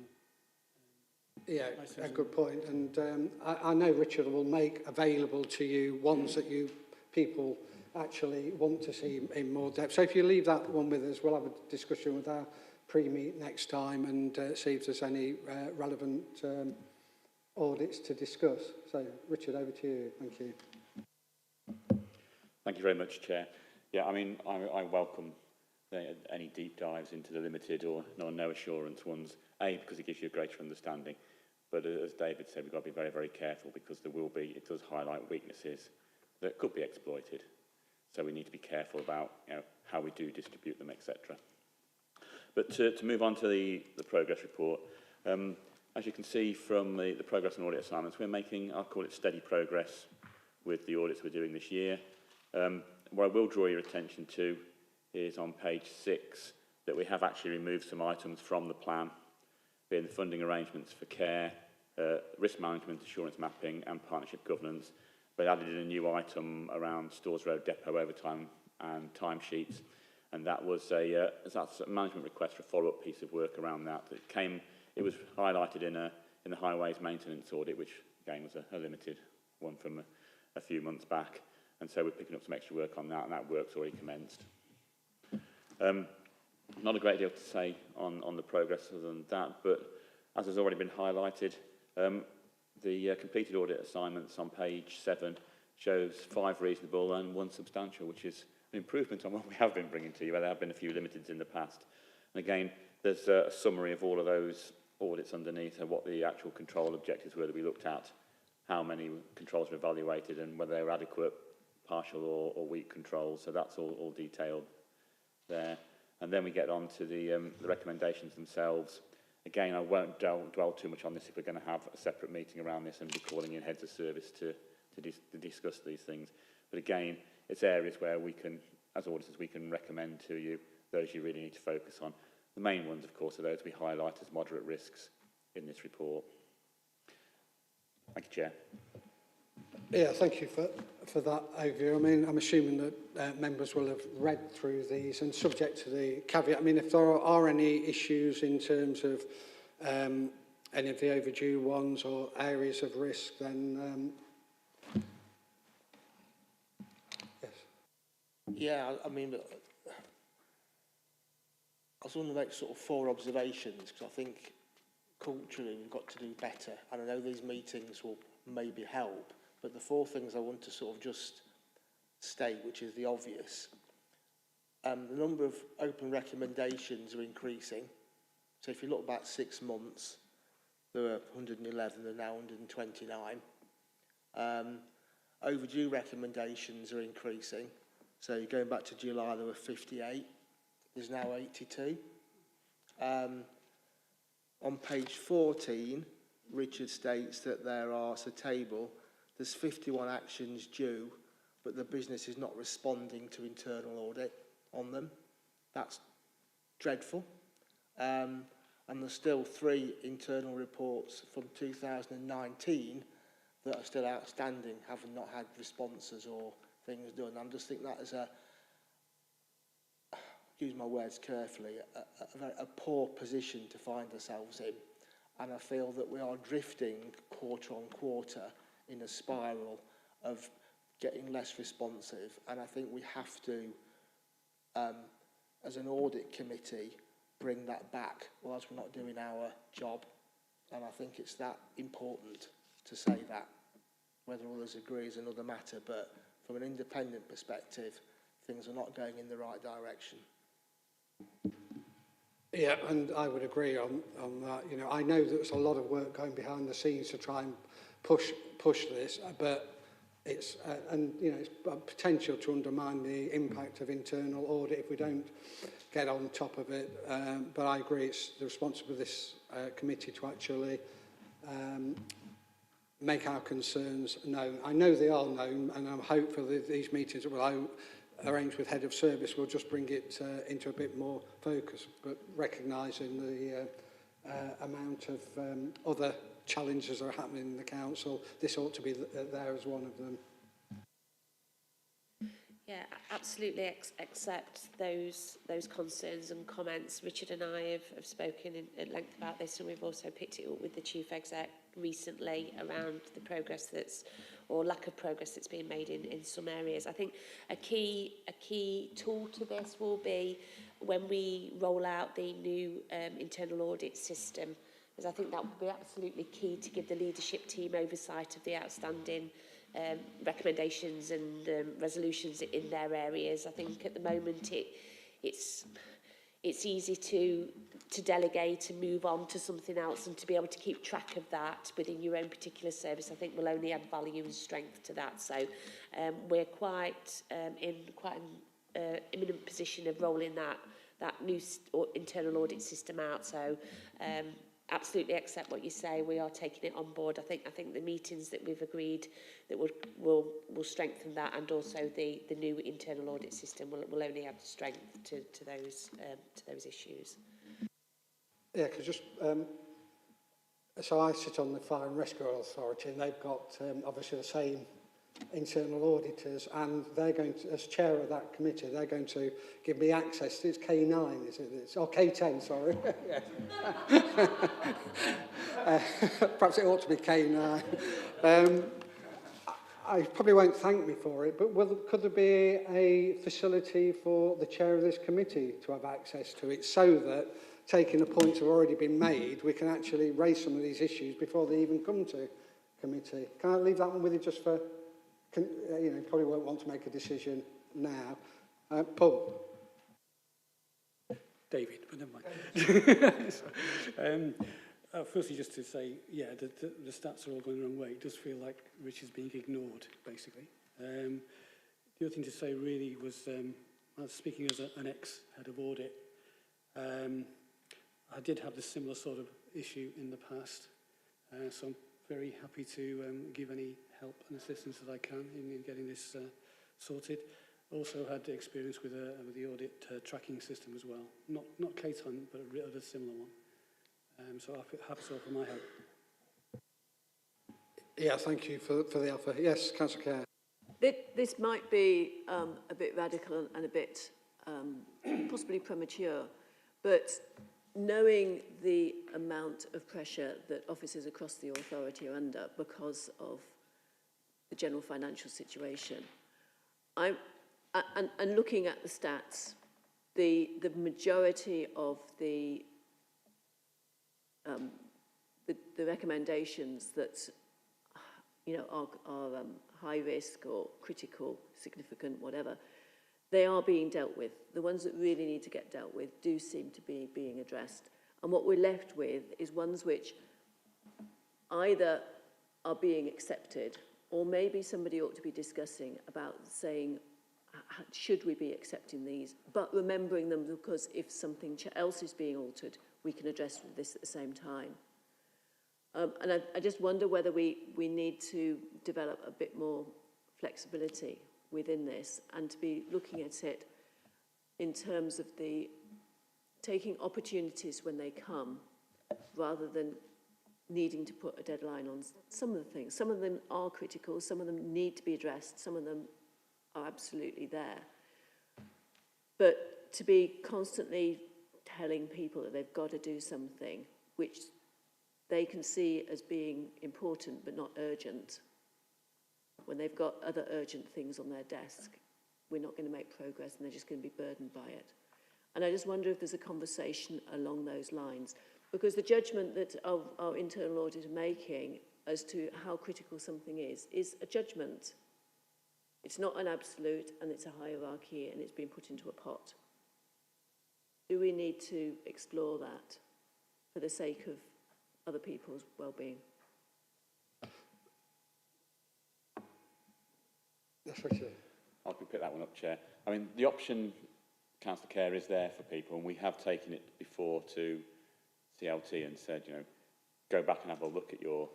[SPEAKER 1] Yeah, a good point. And I know Richard will make available to you ones that you people actually want to see in more depth. So if you leave that one with us, we'll have a discussion with our pre-meet next time and see if there's any relevant audits to discuss. So Richard, over to you. Thank you.
[SPEAKER 7] Thank you very much, Chair. Yeah, I mean, I welcome any deep dives into the limited or no assurance ones, A, because it gives you a greater understanding, but as David said, we've got to be very, very careful because it does highlight weaknesses that could be exploited. So we need to be careful about, you know, how we do distribute them, etc. But to move on to the progress report, as you can see from the progress and audit assignments, we're making, I'll call it steady progress with the audits we're doing this year. What I will draw your attention to is on page 6 that we have actually removed some items from the plan, being the funding arrangements for care, risk management, assurance mapping and partnership governance. But added in a new item around Stores Road depot overtime and timesheets, and that was that's a management request for a follow-up piece of work around that. It was highlighted in the highways maintenance audit, which again was a limited one from a few months back, and so we're picking up some extra work on that, and that work's already commenced. Not a great deal to say on the progress other than that, but as has already been highlighted, the completed audit assignments on page 7 shows 5 reasonable and 1 substantial, which is an improvement on what we have been bringing to you, where there have been a few limiteds in the past. And again, there's a summary of all of those audits underneath and what the actual control objectives were that we looked at, how many controls were evaluated and whether they were adequate, partial or weak controls. So that's all detailed there. And then we get on to the recommendations themselves. Again, I won't dwell too much on this if we're going to have a separate meeting around this and be calling in heads of service to discuss these things. But again, it's areas where we can, as auditors, we can recommend to you those you really need to focus on. The main ones, of course, are those we highlight as moderate risks in this report. Thank you, Chair.
[SPEAKER 1] Yeah, thank you for that overview. I mean, I'm assuming that members will have read through these and subject to the caveat. I mean, if there are any issues in terms of any of the overdue ones or areas of risk, then yes.
[SPEAKER 5] Yeah, I mean, I was going to make sort of 4 observations because I think culturally we've got to do better. And I know these meetings will maybe help, but the 4 things I want to sort of just state, which is the obvious. The number of open recommendations are increasing. So if you look back 6 months, there were 111, there are now 129. Overdue recommendations are increasing. So going back to July, there were 58. There's now 82. On page 14, Richard states that there are, it's a table, there's 51 actions due, but the business is not responding to internal audit on them. That's dreadful. And there's still 3 internal reports from 2019 that are still outstanding, having not had responses or things done. I just think that is use my words carefully, a poor position to find ourselves in. And I feel that we are drifting quarter on quarter in a spiral of getting less responsive. And I think we have to, as an audit committee, bring that back, or else we're not doing our job. And I think it's that important to say that. Whether others agree is another matter, but from an independent perspective, things are not going in the right direction.
[SPEAKER 1] Yeah, and I would agree on that. You know, I know there's a lot of work going behind the scenes to try and push this, but it's and you know, it's a potential to undermine the impact of internal audit if we don't get on top of it. But I agree, it's the responsibility of this committee to actually make our concerns known. I know they are known, and I'm hopeful that these meetings that we'll arrange with Head of Service will just bring it into a bit more focus, but recognising the amount of other challenges that are happening in the council, this ought to be there as one of them.
[SPEAKER 8] Yeah, absolutely accept those concerns and comments. Richard and I have spoken at length about this, and we've also picked it up with the Chief Exec recently around the progress or lack of progress that's being made in some areas. I think a key tool to this will be when we roll out the new internal audit system, because I think that will be absolutely key to give the leadership team oversight of the outstanding recommendations and resolutions in their areas. I think at the moment it's easy to delegate and move on to something else, and to be able to keep track of that within your own particular service, I think will only add value and strength to that. So we're quite in quite an imminent position of rolling that new internal audit system out. So absolutely accept what you say. We are taking it on board. I think the meetings that we've agreed that will strengthen that, and also the new internal audit system will only add strength to those issues.
[SPEAKER 1] Yeah, because just so I sit on the Fire and Rescue Authority, and they've got obviously the same internal auditors, and they're going to, as chair of that committee, they're going to give me access. It's K9, is it? It's, oh, K10, sorry. Perhaps it ought to be K9. I probably won't thank me for it, but could there be a facility for the chair of this committee to have access to it, so that, taking the points that have already been made, we can actually raise some of these issues before they even come to committee? Can I leave that one with you just for, you know, probably won't want to make a decision now. Paul?
[SPEAKER 11] David, but never mind. Firstly, just to say, yeah, the stats are all going the wrong way. It does feel like Richard's being ignored, basically. The other thing to say really was, I was speaking as an ex-head of audit. I did have this similar sort of issue in the past, so I'm very happy to give any help and assistance that I can in getting this sorted. Also had experience with the audit tracking system as well. Not K10, but a similar one. So happy to offer my help.
[SPEAKER 1] Yeah, thank you for the offer. Yes, Councillor Kerr.
[SPEAKER 6] This might be a bit radical and a bit possibly premature, but knowing the amount of pressure that officers across the authority are under because of the general financial situation, and looking at the stats, the majority of the the recommendations that, you know, are high risk or critical, significant, whatever, they are being dealt with. The ones that really need to get dealt with do seem to be being addressed. And what we're left with is ones which either are being accepted, or maybe somebody ought to be discussing about saying, should we be accepting these, but remembering them, because if something else is being altered, we can address this at the same time. And I just wonder whether we need to develop a bit more flexibility within this, and to be looking at it in terms of the taking opportunities when they come, rather than needing to put a deadline on some of the things. Some of them are critical, some of them need to be addressed, some of them are absolutely there. But to be constantly telling people that they've got to do something which they can see as being important but not urgent, when they've got other urgent things on their desk, we're not going to make progress and they're just going to be burdened by it. And I just wonder if there's a conversation along those lines, because the judgment that our internal audit are making as to how critical something is a judgment. It's not an absolute, and it's a hierarchy, and it's been put into a pot. Do we need to explore that for the sake of other people's well-being?
[SPEAKER 1] That's what you...
[SPEAKER 7] I can pick that one up, Chair. I mean, the option, Councillor Kerr, is there for people, and we have taken it before to CLT and said, you know, go back and have a look at your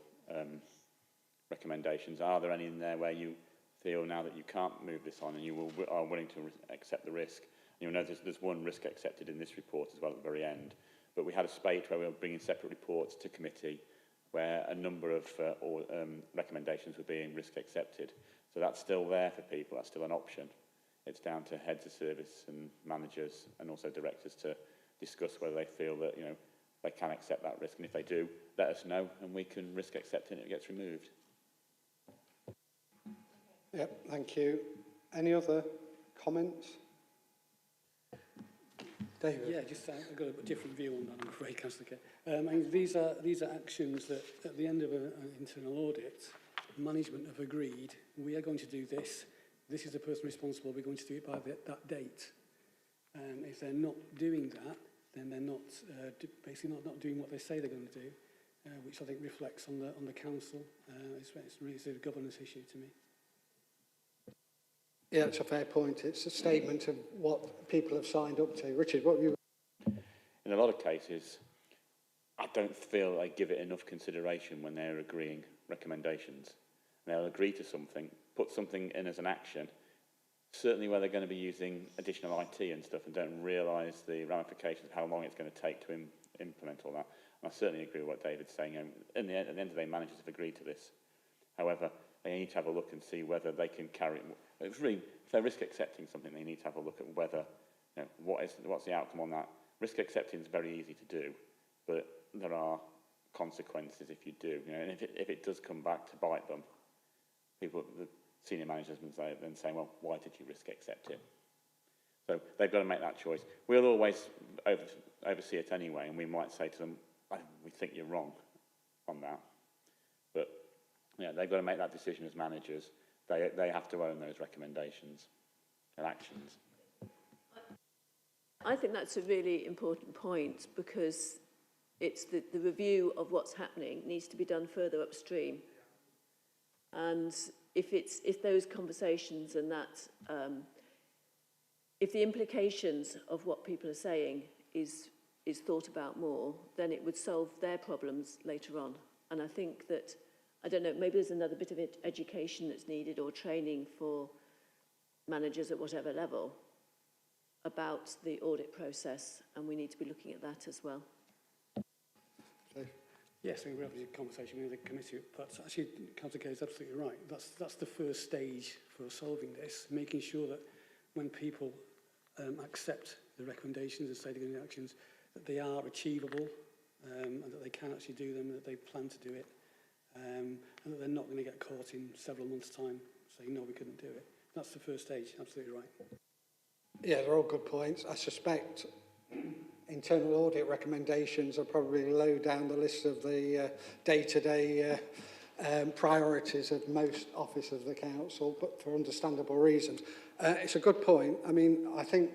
[SPEAKER 7] recommendations. Are there any in there where you feel now that you can't move this on and you are willing to accept the risk? And you'll notice there's one risk accepted in this report as well at the very end. But we had a spate where we were bringing separate reports to committee where a number of recommendations were being risk accepted. So that's still there for people, that's still an option. It's down to heads of service and managers and also directors to discuss whether they feel that, you know, they can accept that risk. And if they do, let us know and we can risk accept it and it gets removed.
[SPEAKER 1] Yep, thank you. Any other comments? David?
[SPEAKER 11] Yeah, just I've got a different view on that, I'm afraid, Councillor Kerr. I mean, these are actions that at the end of an internal audit, management have agreed, we are going to do this, this is the person responsible, we're going to do it by that date. If they're not doing that, then they're not basically not doing what they say they're going to do, which I think reflects on the council. It's a governance issue to me.
[SPEAKER 1] Yeah, it's a fair point. It's a statement of what people have signed up to. Richard, what you...
[SPEAKER 7] In a lot of cases, I don't feel they give it enough consideration when they're agreeing recommendations. They'll agree to something, put something in as an action, certainly where they're going to be using additional IT and stuff, and don't realise the ramifications of how long it's going to take to implement all that. And I certainly agree with what David's saying. At the end of the day, managers have agreed to this. However, they need to have a look and see whether they can carry it. It's really, if they're risk accepting something, they need to have a look at whether, you know, what's the outcome on that. Risk accepting is very easy to do, but there are consequences if you do. You know, and if it does come back to bite them, people, the senior managers then saying, well, why did you risk accept it? So they've got to make that choice. We'll always oversee it anyway, and we might say to them, we think you're wrong on that. But yeah, they've got to make that decision as managers. They have to own those recommendations and actions.
[SPEAKER 6] I think that's a really important point, because it's the review of what's happening needs to be done further upstream. And if those conversations and that, if the implications of what people are saying is thought about more, then it would solve their problems later on. And I think that, I don't know, maybe there's another bit of education that's needed, or training for managers at whatever level about the audit process, and we need to be looking at that as well.
[SPEAKER 11] Yes, I think we're having a conversation with the committee, but actually, Councillor Kay is absolutely right. That's the first stage for solving this, making sure that when people accept the recommendations and say they're going to do actions, that they are achievable, and that they can actually do them, and that they plan to do it, and that they're not going to get caught in several months' time saying, no, we couldn't do it. That's the first stage, absolutely right.
[SPEAKER 1] Yeah, they're all good points. I suspect internal audit recommendations are probably low down the list of the day-to-day priorities of most officers of the council, but for understandable reasons. It's a good point. I mean, I think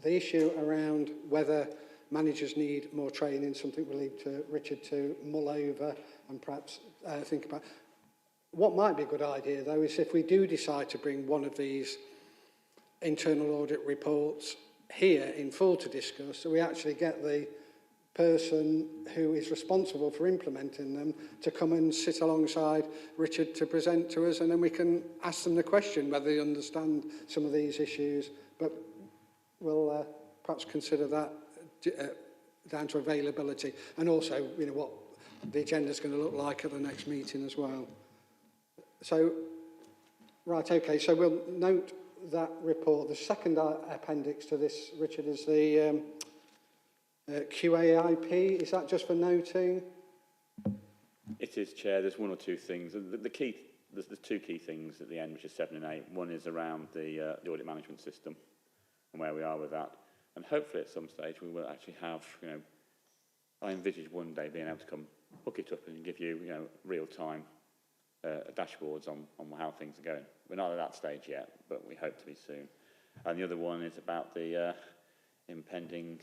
[SPEAKER 1] the issue around whether managers need more training, something we'll leave to Richard to mull over and perhaps think about. What might be a good idea, though, is if we do decide to bring one of these internal audit reports here in full to discuss, so we actually get the person who is responsible for implementing them to come and sit alongside Richard to present to us, and then we can ask them the question whether they understand some of these issues. But we'll perhaps consider that down to availability, and also, you know, what the agenda is going to look like at the next meeting as well. So, right, okay, so we'll note that report. The second appendix to this, Richard, is the QAIP. Is that just for noting?
[SPEAKER 7] It is, Chair. There's one or two things. There's two key things at the end, which is 7 and 8. One is around the audit management system and where we are with that. And hopefully at some stage we will actually have, you know, I envisage one day being able to come hook it up and give you, you know, real-time dashboards on how things are going. We're not at that stage yet, but we hope to be soon. And the other one is about the impending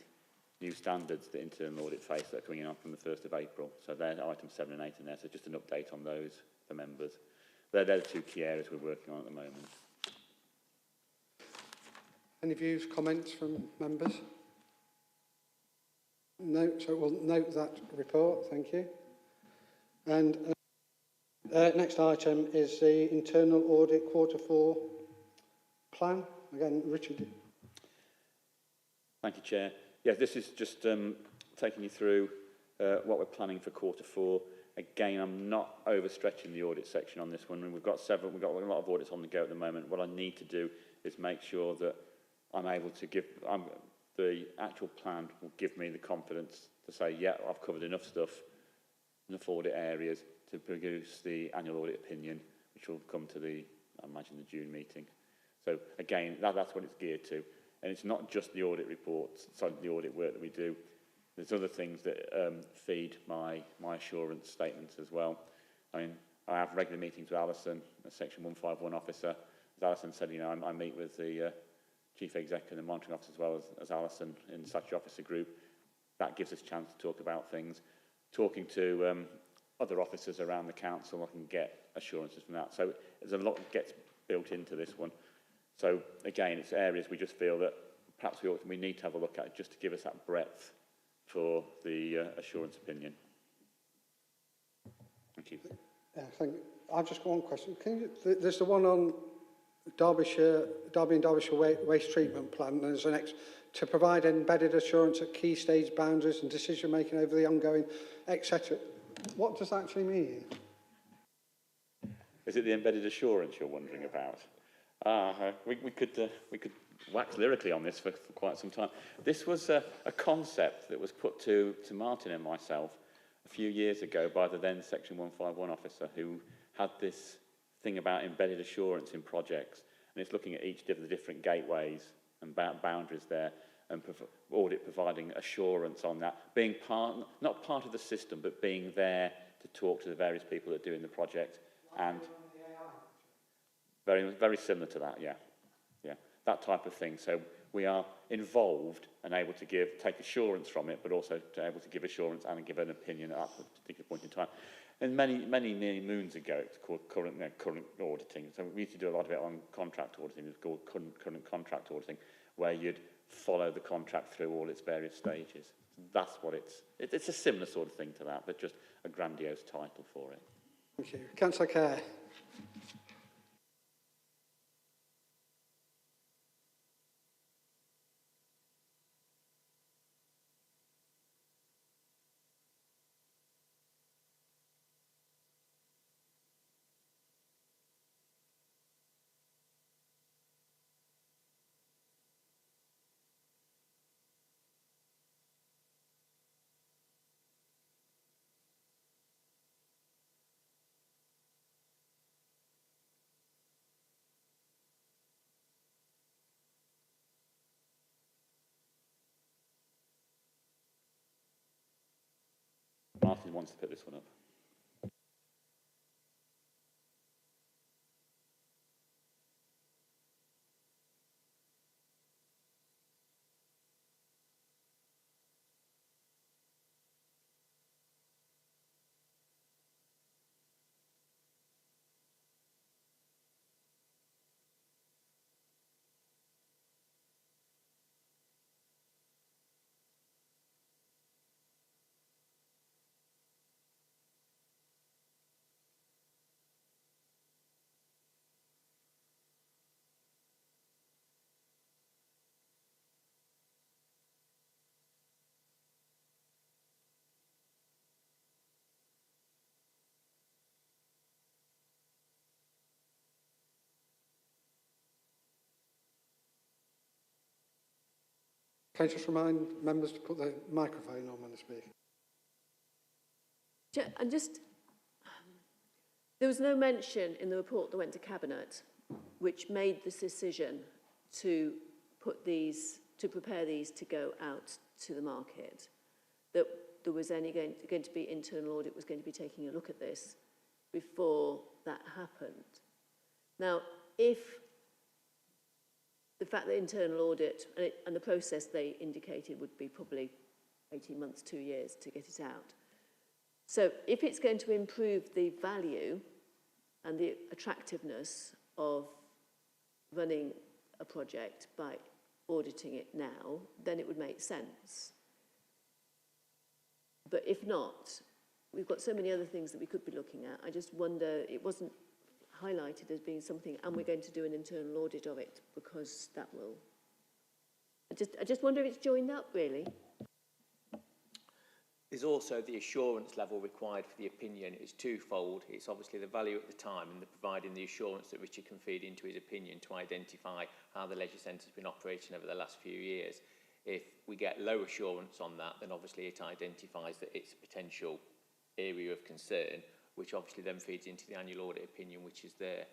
[SPEAKER 7] new standards that internal audit face that are coming on from the 1st of April. So they're items 7 and 8 in there, so just an update on those for members. They're the two key areas we're working on at the moment.
[SPEAKER 1] Any views, comments from members? No, so we'll note that report, thank you. And next item is the internal audit Q4 plan. Again, Richard.
[SPEAKER 7] Thank you, Chair. Yeah, this is just taking you through what we're planning for Q4. Again, I'm not overstretching the audit section on this one. We've got a lot of audits on the go at the moment. What I need to do is make sure that I'm able to give, the actual plan will give me the confidence to say, yeah, I've covered enough stuff, enough audit areas to produce the annual audit opinion, which will come to the, I imagine, the June meeting. So again, that's what it's geared to. And it's not just the audit reports, sorry, the audit work that we do. There's other things that feed my assurance statements as well. I mean, I have regular meetings with Alison, a Section 151 officer. As Alison said, you know, I meet with the Chief Executive and the Monitoring Officer as well as Alison in the Statutory Officer Group. That gives us a chance to talk about things. Talking to other officers around the council, I can get assurances from that. So there's a lot that gets built into this one. So again, it's areas we just feel that perhaps we need to have a look at just to give us that breadth for the assurance opinion. Thank you.
[SPEAKER 1] Yeah, thank you. I've just got one question. There's the one on Derby and Derbyshire Waste Treatment Plan. There's an to provide embedded assurance at key stage boundaries and decision making over the ongoing, etc. What does that actually mean?
[SPEAKER 7] Is it the embedded assurance you're wondering about? We could wax lyrically on this for quite some time. This was a concept that was put to Martin and myself a few years ago by the then Section 151 officer, who had this thing about embedded assurance in projects, and it's looking at each of the different gateways and boundaries there, and audit providing assurance on that, being not part of the system, but being there to talk to the various people that are doing the project, and very, very similar to that, yeah, that type of thing. So we are involved and able to take assurance from it, but also able to give assurance and give an opinion at that particular point in time. And many moons ago, it's called current auditing. So we used to do a lot of it on contract auditing. It's called current contract auditing, where you'd follow the contract through all its various stages. That's what it's a similar sort of thing to that, but just a grandiose title for it.
[SPEAKER 1] Thank you. Councillor Kerr.
[SPEAKER 7] wants to put this one up.
[SPEAKER 1] Can I just remind members to put the microphone on when they speak?
[SPEAKER 6] And just, there was no mention in the report that went to Cabinet, which made this decision to put these, to prepare these to go out to the market, that there was going to be internal audit was going to be taking a look at this before that happened. Now, if the fact that internal audit and the process they indicated would be probably 18 months, 2 years to get it out. So if it's going to improve the value and the attractiveness of running a project by auditing it now, then it would make sense. But if not, we've got so many other things that we could be looking at. I just wonder, it wasn't highlighted as being something, and we're going to do an internal audit of it, because that will... I just wonder if it's joined up, really.
[SPEAKER 12] There's also the assurance level required for the opinion. It's twofold. It's obviously the value at the time and the providing the assurance that Richard can feed into his opinion to identify how the leisure centre has been operating over the last few years. If we get low assurance on that, then obviously it identifies that it's a potential area of concern, which obviously then feeds into the annual audit opinion, which is there.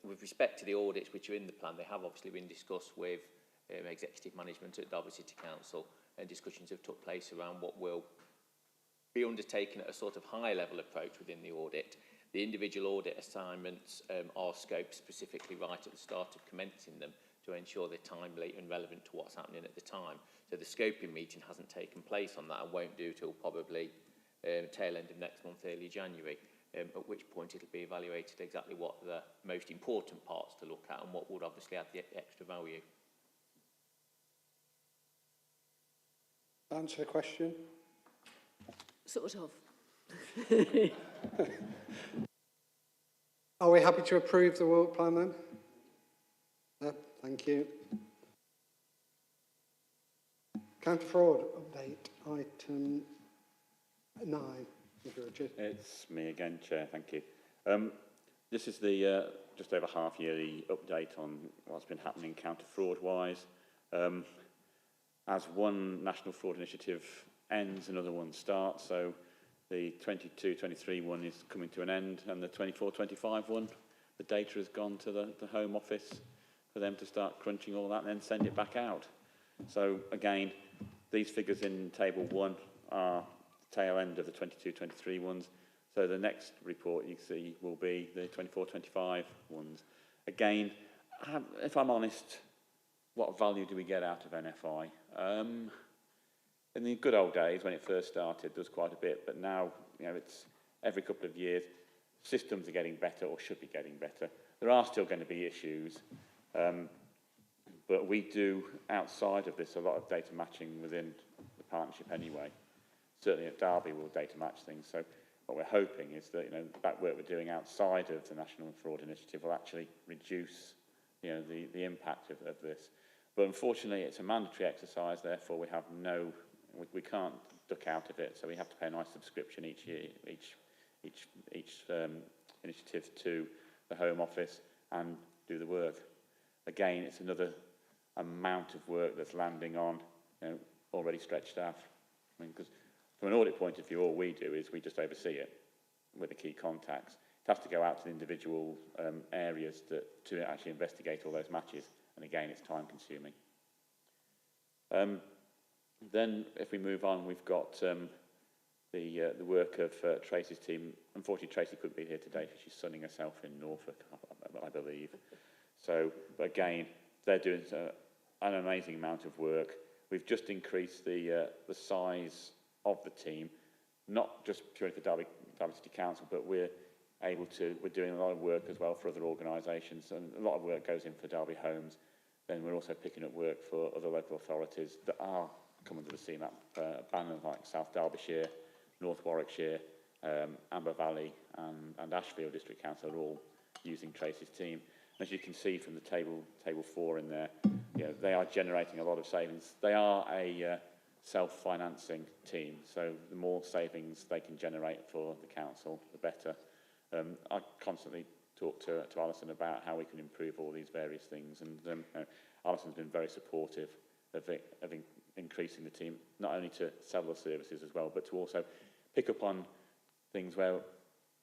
[SPEAKER 12] With respect to the audits which are in the plan, they have obviously been discussed with executive management at Derby City Council, and discussions have took place around what will be undertaken at a sort of high level approach within the audit. The individual audit assignments are scoped specifically right at the start of commencing them to ensure they're timely and relevant to what's happening at the time. So the scoping meeting hasn't taken place on that and won't do till probably tail end of next month, early January, at which point it'll be evaluated exactly what the most important parts to look at and what would obviously add the extra value.
[SPEAKER 1] Answer the question.
[SPEAKER 6] Sort of.
[SPEAKER 1] Are we happy to approve the work plan then? No, thank you. Counter fraud update, item 9. Richard.
[SPEAKER 7] It's me again, Chair, thank you. This is the just over half-yearly update on what's been happening counter fraud wise. As one national fraud initiative ends, another one starts. So the 22-23 one is coming to an end, and the 24-25 one, the data has gone to the Home Office for them to start crunching all that and then send it back out. So again, these figures in Table 1 are the tail end of the 22-23 ones. So the next report you see will be the 24-25 ones. Again, if I'm honest, what value do we get out of NFI? In the good old days, when it first started, there was quite a bit, but now, you know, it's every couple of years, systems are getting better or should be getting better. There are still going to be issues, but we do, outside of this, a lot of data matching within the partnership anyway. Certainly at Derby, we'll data match things. So what we're hoping is that, you know, that work we're doing outside of the National Fraud Initiative will actually reduce, you know, the impact of this. But unfortunately, it's a mandatory exercise, therefore we have no, we can't duck out of it, so we have to pay a nice subscription each year, each initiative to the Home Office and do the work. Again, it's another amount of work that's landing on, you know, already stretched staff. I mean, because from an audit point of view, all we do is we just oversee it with the key contacts. It has to go out to the individual areas to actually investigate all those matches. And again, it's time consuming. Then if we move on, we've got the work of Tracy's team. Unfortunately, Tracy couldn't be here today because she's sunning herself in Norfolk, I believe. So, but again, they're doing an amazing amount of work. We've just increased the size of the team, not just purely for Derby City Council, but we're doing a lot of work as well for other organisations, and a lot of work goes in for Derby Homes. Then we're also picking up work for other local authorities that are coming to the CMAP banner, like South Derbyshire, North Warwickshire, Amber Valley and Ashfield District Council are all using Tracy's team. As you can see from the table 4 in there, you know, they are generating a lot of savings. They are a self-financing team, so the more savings they can generate for the council, the better. I constantly talk to Alison about how we can improve all these various things, and Alison's been very supportive of increasing the team, not only to sell the services as well, but to also pick up on things where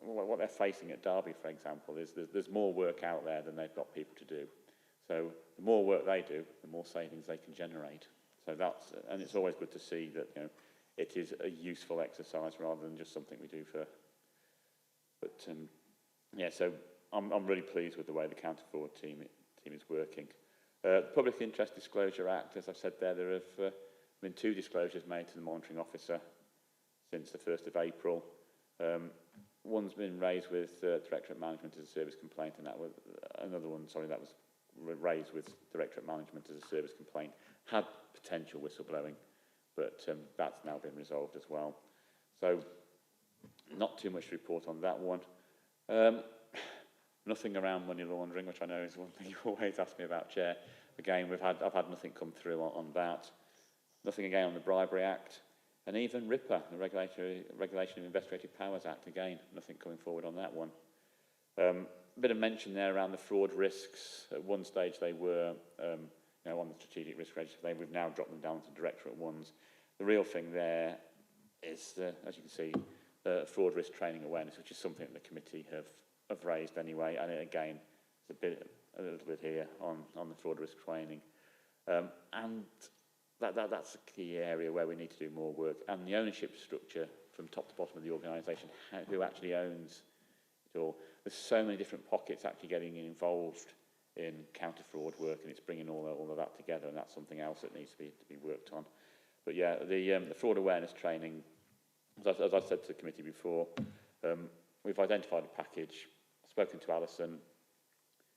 [SPEAKER 7] what they're facing at Derby, for example, is there's more work out there than they've got people to do. So the more work they do, the more savings they can generate. So that's, and it's always good to see that, you know, it is a useful exercise rather than just something we do for. But yeah, so I'm really pleased with the way the Counter Fraud team is working. The Public Interest Disclosure Act, as I've said there have been 2 disclosures made to the monitoring officer since the 1st of April. One's been raised with Directorate Management as a service complaint, and that was another one. Sorry, that was raised with Directorate Management as a service complaint. Had potential whistleblowing, but that's now been resolved as well. So, not too much to report on that one. Nothing around money laundering, which I know is one thing you always ask me about, Chair. Again, I've had nothing come through on that. Nothing again on the Bribery Act. And even RIPA, the Regulation of Investigative Powers Act, again, nothing coming forward on that one. A bit of mention there around the fraud risks. At one stage they were you know, on the strategic risk register. We've now dropped them down to directorate ones. The real thing there is, as you can see, fraud risk training awareness, which is something that the committee have raised anyway. And again, there's a little bit here on the fraud risk training. And that's a key area where we need to do more work. And the ownership structure from top to bottom of the organisation, who actually owns it all. There's so many different pockets actually getting involved in counter-fraud work, and it's bringing all of that together, and that's something else that needs to be worked on. But yeah, the fraud awareness training, as I said to the committee before, we've identified a package, spoken to Alison.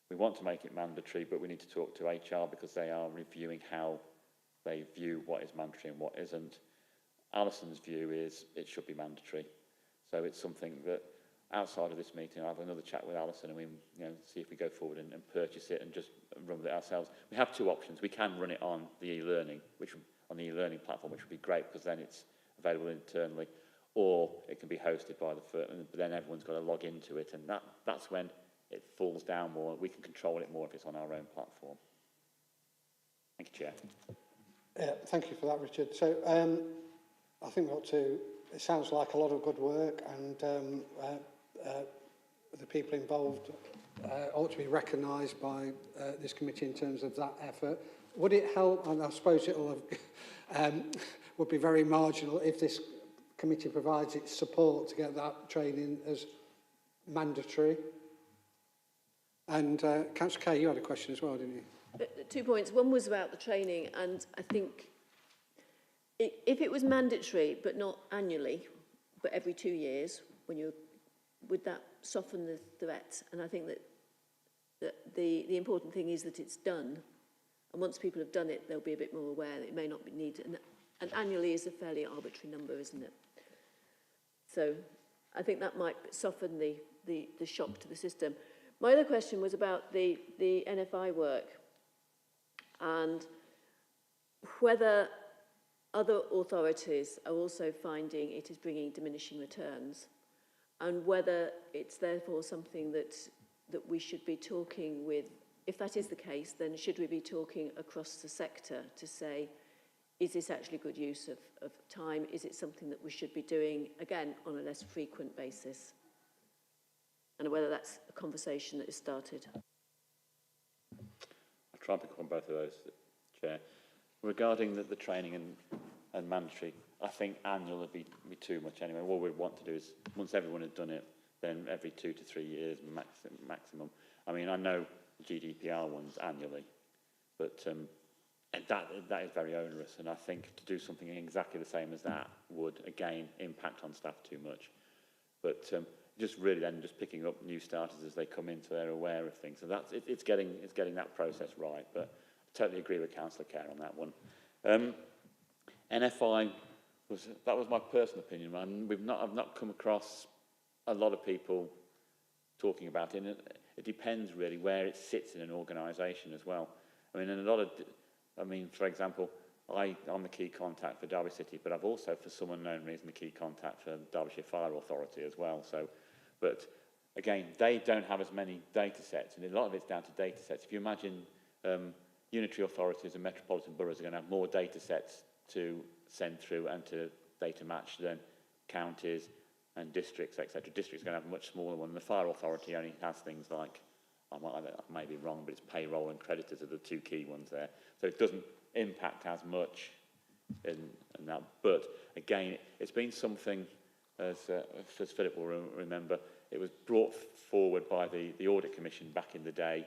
[SPEAKER 7] We want to make it mandatory, but we need to talk to HR because they are reviewing how they view what is mandatory and what isn't. Alison's view is it should be mandatory. So it's something that outside of this meeting, I'll have another chat with Alison and we see if we go forward and purchase it and just run with it ourselves. We have 2 options. We can run it on the e-learning, on the e-learning platform, which would be great because then it's available internally, or it can be hosted by the firm, but then everyone's got to log into it, and that's when it falls down more. We can control it more if it's on our own platform. Thank you, Chair.
[SPEAKER 1] Thank you for that, Richard. So I think it sounds like a lot of good work, and the people involved ought to be recognised by this committee in terms of that effort. Would it help, and I suppose it will have, would be very marginal if this committee provides its support to get that training as mandatory? And Councillor Kay, you had a question as well, didn't you?
[SPEAKER 6] 2 points. One was about the training, and I think if it was mandatory, but not annually, but every 2 years, would that soften the threat? And I think that the important thing is that it's done, and once people have done it, they'll be a bit more aware that it may not be needed. And annually is a fairly arbitrary number, isn't it? So I think that might soften the shock to the system. My other question was about the NFI work, and whether other authorities are also finding it is bringing diminishing returns, and whether it's therefore something that we should be talking with. If that is the case, then should we be talking across the sector to say, is this actually good use of time? Is it something that we should be doing, again, on a less frequent basis? And whether that's a conversation that is started.
[SPEAKER 7] I'll try and pick up on both of those, Chair. Regarding the training, and and mandatory. I think annual would be too much anyway. What we'd want to do is, once everyone had done it, then every 2 to 3 years maximum. I mean, I know GDPR ones annually, but and that is very onerous, and I think to do something exactly the same as that would, again, impact on staff too much. But just really then just picking up new starters as they come in so they're aware of things. So that's, it's getting that process right, but I totally agree with Councillor Kerr on that one. NFI, that was my personal opinion, and I've not come across a lot of people talking about it. And it depends really where it sits in an organisation as well. I mean, in a lot of, for example, I'm the key contact for Derby City, but I've also, for some unknown reason, the key contact for the Derbyshire Fire Authority as well. So, but again, they don't have as many data sets, and a lot of it's down to data sets. If you imagine unitary authorities and metropolitan boroughs are going to have more data sets to send through and to data match than counties and districts, etc. Districts are going to have a much smaller one. The Fire Authority only has things like, I may be wrong, but it's payroll and creditors are the two key ones there. So it doesn't impact as much in that. But again, it's been something, as Philip will remember, it was brought forward by the Audit Commission back in the day.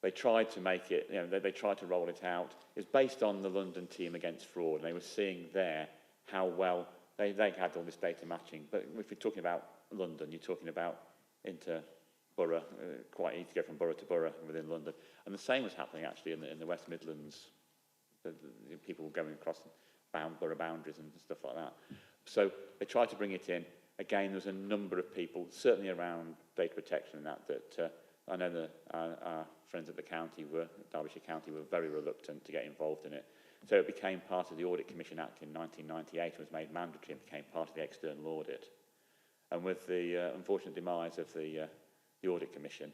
[SPEAKER 7] They tried to make it, they tried to roll it out. It was based on the London team against fraud, and they were seeing there how well they had all this data matching. But if you're talking about London, you're talking about inter-borough, quite easy to go from borough to borough within London. And the same was happening actually in the West Midlands. The people were going across borough boundaries and stuff like that. So they tried to bring it in. Again, there's a number of people, certainly around data protection and that I know that our friends at the county Derbyshire County were very reluctant to get involved in it. So it became part of the Audit Commission Act in 1998, was made mandatory and became part of the external audit. And with the unfortunate demise of the Audit Commission,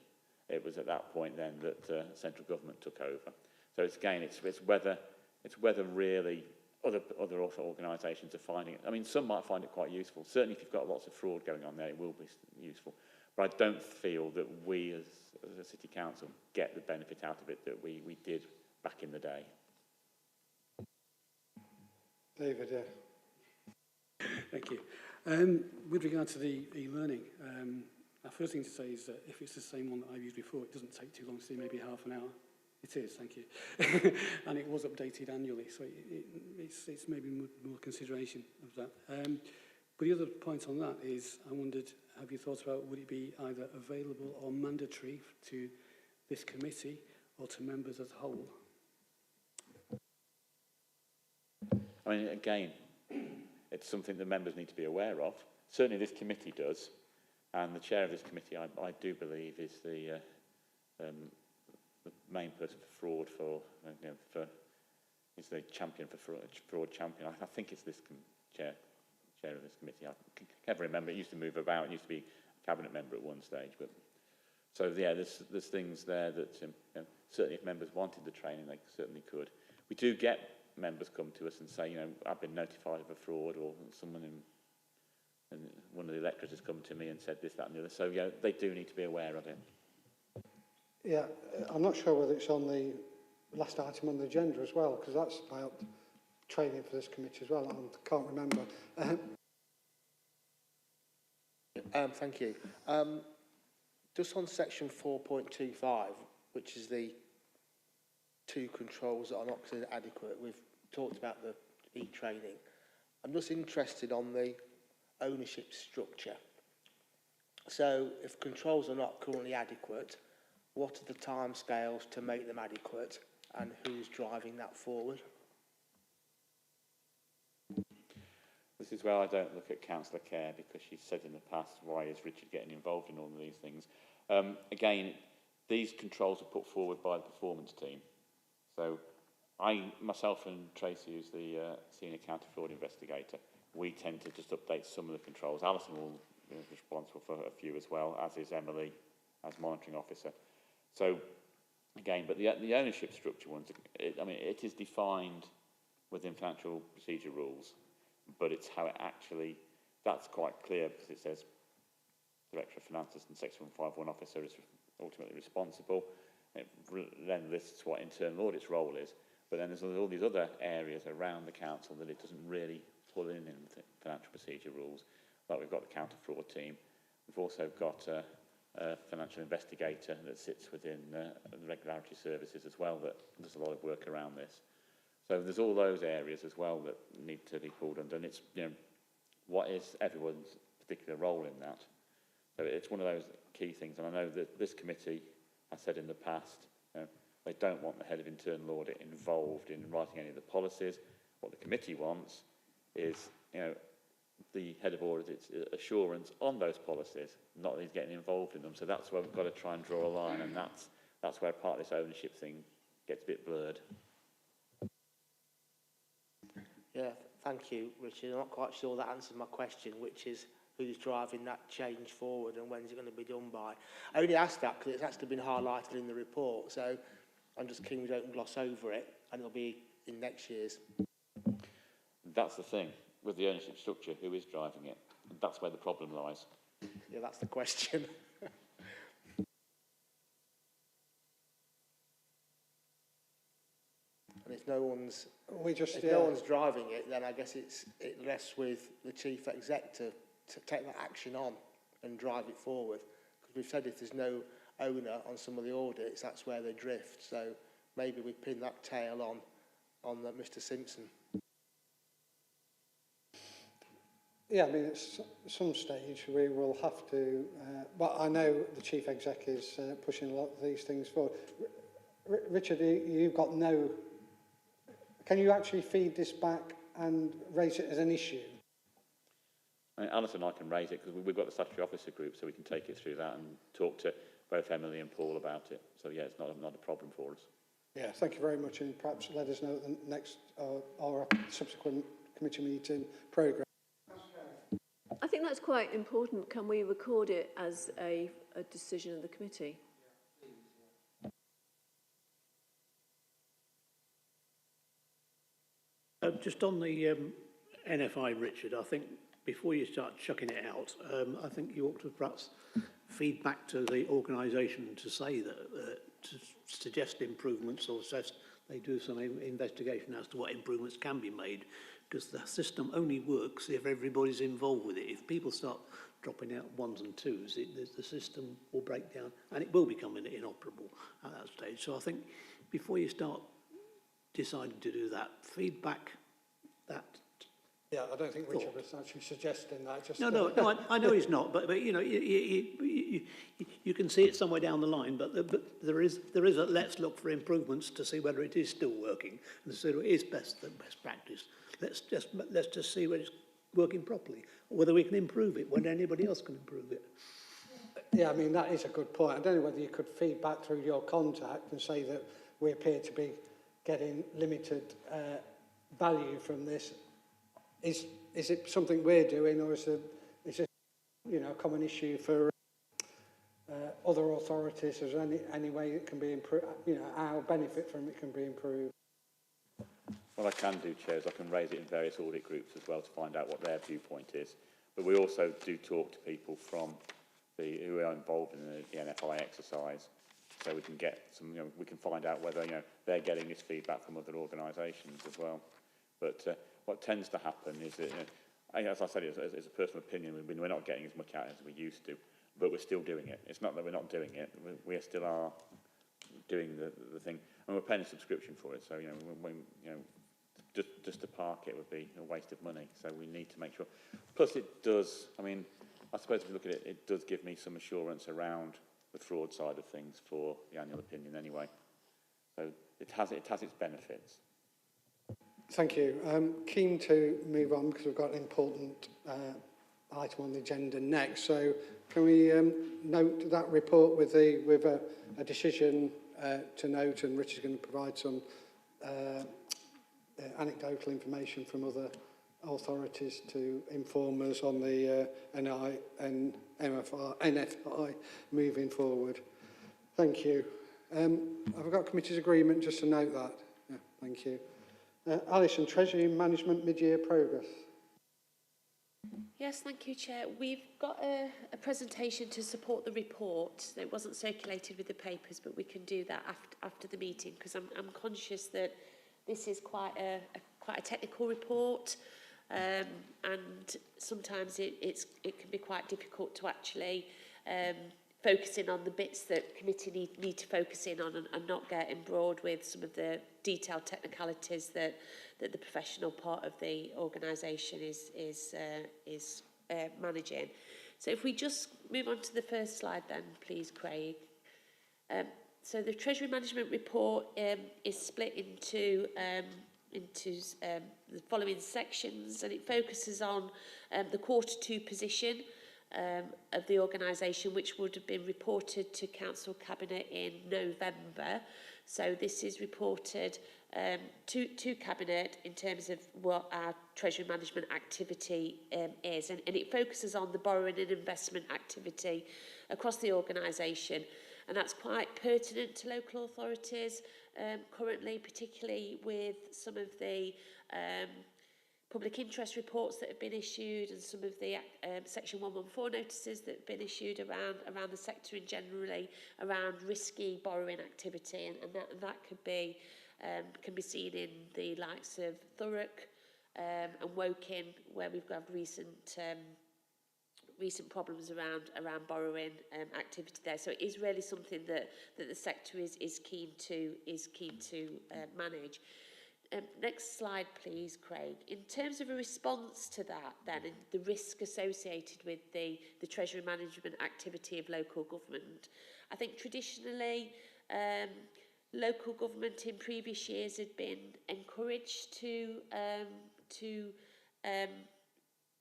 [SPEAKER 7] it was at that point then that central government took over. So it's whether really other organisations are finding it. I mean, some might find it quite useful. Certainly if you've got lots of fraud going on there, it will be useful. But I don't feel that we as a City Council get the benefit out of it that we did back in the day.
[SPEAKER 1] David, yeah.
[SPEAKER 11] Thank you. With regard to the e-learning, our first thing to say is that if it's the same one that I've used before, it doesn't take too long to see, maybe half an hour. It is, thank you. And it was updated annually, so it's maybe more consideration of that. But the other point on that is, I wondered, have you thought about, would it be either available or mandatory to this committee or to members as a whole?
[SPEAKER 7] I mean, again, it's something that members need to be aware of. Certainly this committee does, and the chair of this committee, I do believe, is the main person for fraud, is the champion for fraud champion. I think it's this chair of this committee. I can never remember. It used to move about. It used to be a cabinet member at one stage. But so yeah, there's things there that certainly if members wanted the training, they certainly could. We do get members come to us and say, I've been notified of a fraud, or someone and one of the electors has come to me and said this, that, and the other. So yeah, they do need to be aware of it.
[SPEAKER 1] Yeah, I'm not sure whether it's on the last item on the agenda as well, because that's about training for this committee as well. I can't remember.
[SPEAKER 5] Thank you. Just on section 4.25, which is the two controls that are not considered adequate, we've talked about the e-training. I'm just interested on the ownership structure. So if controls are not currently adequate, what are the timescales to make them adequate, and who's driving that forward?
[SPEAKER 7] This is where I don't look at Councillor Kerr, because she's said in the past, why is Richard getting involved in all of these things? Again, these controls are put forward by the performance team. So myself and Tracy, who's the senior counter-fraud investigator, we tend to just update some of the controls. Alison will be responsible for a few as well, as is Emily as monitoring officer. So again, but the ownership structure ones, it is defined within financial procedure rules, but it's how it actually, that's quite clear, because it says Director of Finances and Section 151 officer is ultimately responsible. It then lists what internal audit's role is, But then there's all these other areas around the council that it doesn't really pull in the financial procedure rules. Like we've got the counter fraud team. We've also got a financial investigator that sits within the regulatory services as well that does a lot of work around this. So there's all those areas as well that need to be pulled under. And it's, you know, what is everyone's particular role in that? So it's one of those key things. And I know that this committee has said in the past, they don't want the head of internal audit involved in writing any of the policies. What the committee wants is, you know, the head of audit's assurance on those policies, not that he's getting involved in them. So that's where we've got to try and draw a line, and that's where part of this ownership thing gets a bit blurred.
[SPEAKER 5] Yeah, thank you, Richard. I'm not quite sure that answers my question, which is who's driving that change forward and when's it going to be done by. I only asked that because it's actually been highlighted in the report, so I'm just keen we don't gloss over it, and it'll be in next year's.
[SPEAKER 7] That's the thing, with the ownership structure, who is driving it? And that's where the problem lies.
[SPEAKER 5] Yeah, that's the question. And if no one's no one's driving it, then I guess it rests with the chief exec to take that action on and drive it forward. Because we've said if there's no owner on some of the audits, that's where they drift. So maybe we pin that tail on Mr. Simpson.
[SPEAKER 1] Yeah, I mean, at some stage we will have to, but I know the chief exec is pushing a lot of these things forward. Richard, you've got no, can you actually feed this back and raise it as an issue?
[SPEAKER 7] I mean, Alice and I can raise it because we've got the statutory officer group, so we can take it through that and talk to both Emily and Paul about it. So yeah, it's not a problem for us.
[SPEAKER 1] Yeah, thank you very much, and perhaps let us know at the next or subsequent committee meeting programme.
[SPEAKER 6] I think that's quite important. Can we record it as a decision of the committee?
[SPEAKER 4] Just on the NFI, Richard, I think before you start chucking it out, I think you ought to perhaps feed back to the organisation to say that, to suggest improvements or suggest they do some investigation as to what improvements can be made, because the system only works if everybody's involved with it. If people start dropping out ones and twos, the system will break down and it will become inoperable at that stage. So I think before you start deciding to do that, feedback that.
[SPEAKER 1] Yeah, I don't think Richard was actually suggesting that. Just
[SPEAKER 4] No, I know he's not, but you know, you can see it somewhere down the line. But there is a let's look for improvements to see whether it is still working and to see whether it is best practice. Let's just see whether it's working properly, or whether we can improve it when anybody else can improve it.
[SPEAKER 1] Yeah, I mean, that is a good point. I don't know whether you could feed back through your contact and say that we appear to be getting limited value from this. Is it something we're doing, or is it a common issue for other authorities? Is there any way it can be improved? Our benefit from it can be improved.
[SPEAKER 7] What I can do, Chair, is I can raise it in various audit groups as well to find out what their viewpoint is. But we also do talk to people from who are involved in the NFI exercise, so we can get some. We can find out whether they're getting this feedback from other organisations as well. But what tends to happen is that, as I said, it's a personal opinion. We're not getting as much out as we used to, but we're still doing it. It's not that we're not doing it. We still are doing the thing, and we're paying a subscription for it. So just to park it would be a waste of money. So we need to make sure. Plus, it does. I mean, I suppose if you look at it, it does give me some assurance around the fraud side of things for the annual opinion anyway. So it has its benefits.
[SPEAKER 1] Thank you. I'm keen to move on because we've got an important item on the agenda next. So can we note that report with a decision to note, and Richard's going to provide some anecdotal information from other authorities to inform us on the NFI moving forward. Thank you. I've got committee's agreement just to note that. Yeah, thank you. Alison, Treasury Management Mid-Year Progress.
[SPEAKER 8] Yes, thank you, Chair. We've got a presentation to support the report. It wasn't circulated with the papers, but we can do that after the meeting, because I'm conscious that This is quite a technical report, and sometimes it can be quite difficult to actually focus in on the bits that committee need to focus in on, and not get embroiled with some of the detailed technicalities that the professional part of the organisation is managing. So if we just move on to the first slide then, please, Craig. So the Treasury Management Report is split into the following sections, and it focuses on the Q2 position of the organisation, which would have been reported to Council Cabinet in November. So this is reported to Cabinet in terms of what our Treasury Management activity is, and it focuses on the borrowing and investment activity across the organisation. And that's quite pertinent to local authorities currently, particularly with some of the public interest reports that have been issued and some of the Section 114 notices that have been issued around the sector in generally, around risky borrowing activity. And that could be, can be seen in the likes of Thurrock and Woking, where we've got recent problems around borrowing activity there. So it is really something that the sector is keen to manage. Next slide, please, Craig. In terms of a response to that, then, and the risk associated with the treasury management activity of local government, I think traditionally local government in previous years had been encouraged to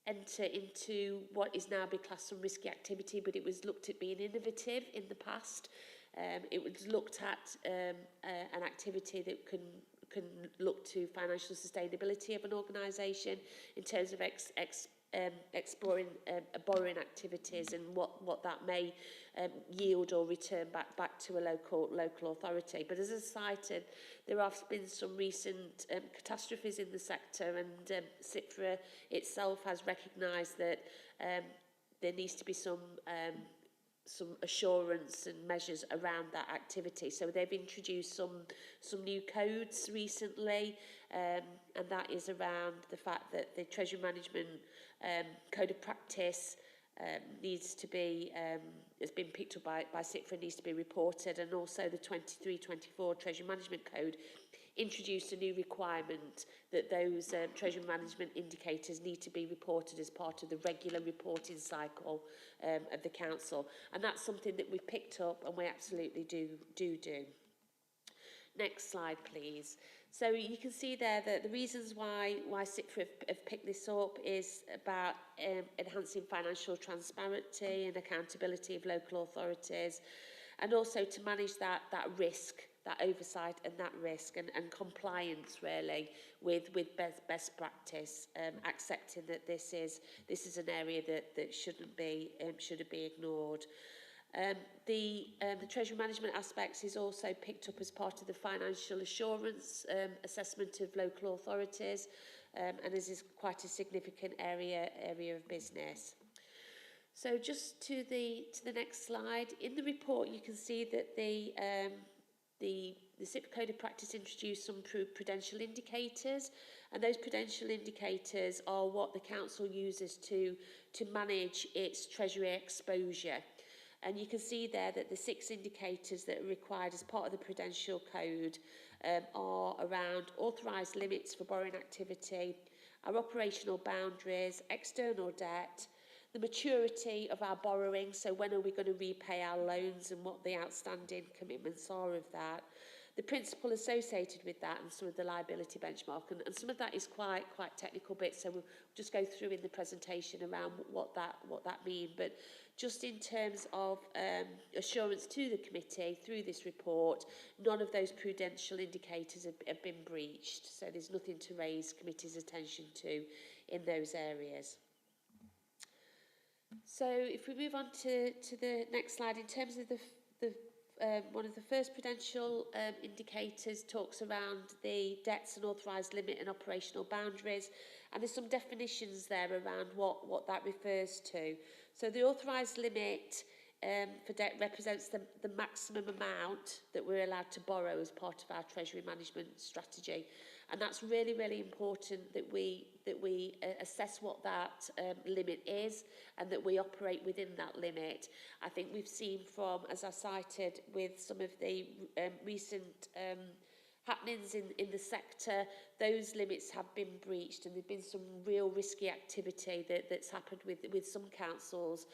[SPEAKER 8] enter into what is now be classed as risky activity, but it was looked at being innovative in the past. It was looked at an activity that can look to financial sustainability of an organisation in terms of exploring borrowing activities and what that may yield or return back to a local authority. But as I cited, there have been some recent catastrophes in the sector, and CIPFRA itself has recognised that there needs to be some assurance and measures around that activity. So they've introduced some new codes recently, and that is around the fact that the Treasury Management Code of Practice needs to be, has been picked up by CIPFRA, needs to be reported, and also the 23-24 Treasury Management Code introduced a new requirement that those treasury management indicators need to be reported as part of the regular reporting cycle of the council, and that's something that we've picked up and we absolutely do. Next slide, please. So you can see there that the reasons why CIPFRA have picked this up is about enhancing financial transparency and accountability of local authorities, and also to manage that risk, that oversight and that risk and compliance really with best practice, accepting that this is an area that shouldn't be ignored. The treasury management aspects is also picked up as part of the financial assurance assessment of local authorities, and this is quite a significant area of business. So just to the next slide, in the report you can see that the CIPFRA Code of Practice introduced some prudential indicators, and those prudential indicators are what the council uses to manage its treasury exposure. And you can see there that the 6 indicators that are required as part of the prudential code are around authorised limits for borrowing activity, our operational boundaries, external debt, the maturity of our borrowing, so when are we going to repay our loans and what the outstanding commitments are of that, the principle associated with that, and some of the liability benchmark, and some of that is quite technical bits, so we'll just go through in the presentation around what that means. But just in terms of assurance to the committee through this report, none of those prudential indicators have been breached, so there's nothing to raise committee's attention to in those areas. So if we move on to the next slide, in terms of the one of the first prudential indicators talks around the debts and authorised limit and operational boundaries, and there's some definitions there around what that refers to. So the authorised limit for debt represents the maximum amount that we're allowed to borrow as part of our treasury management strategy, And that's really, really important that we assess what that limit is and that we operate within that limit. I think we've seen from, as I cited, with some of the recent happenings in the sector, those limits have been breached, and there's been some real risky activity that's happened with some councils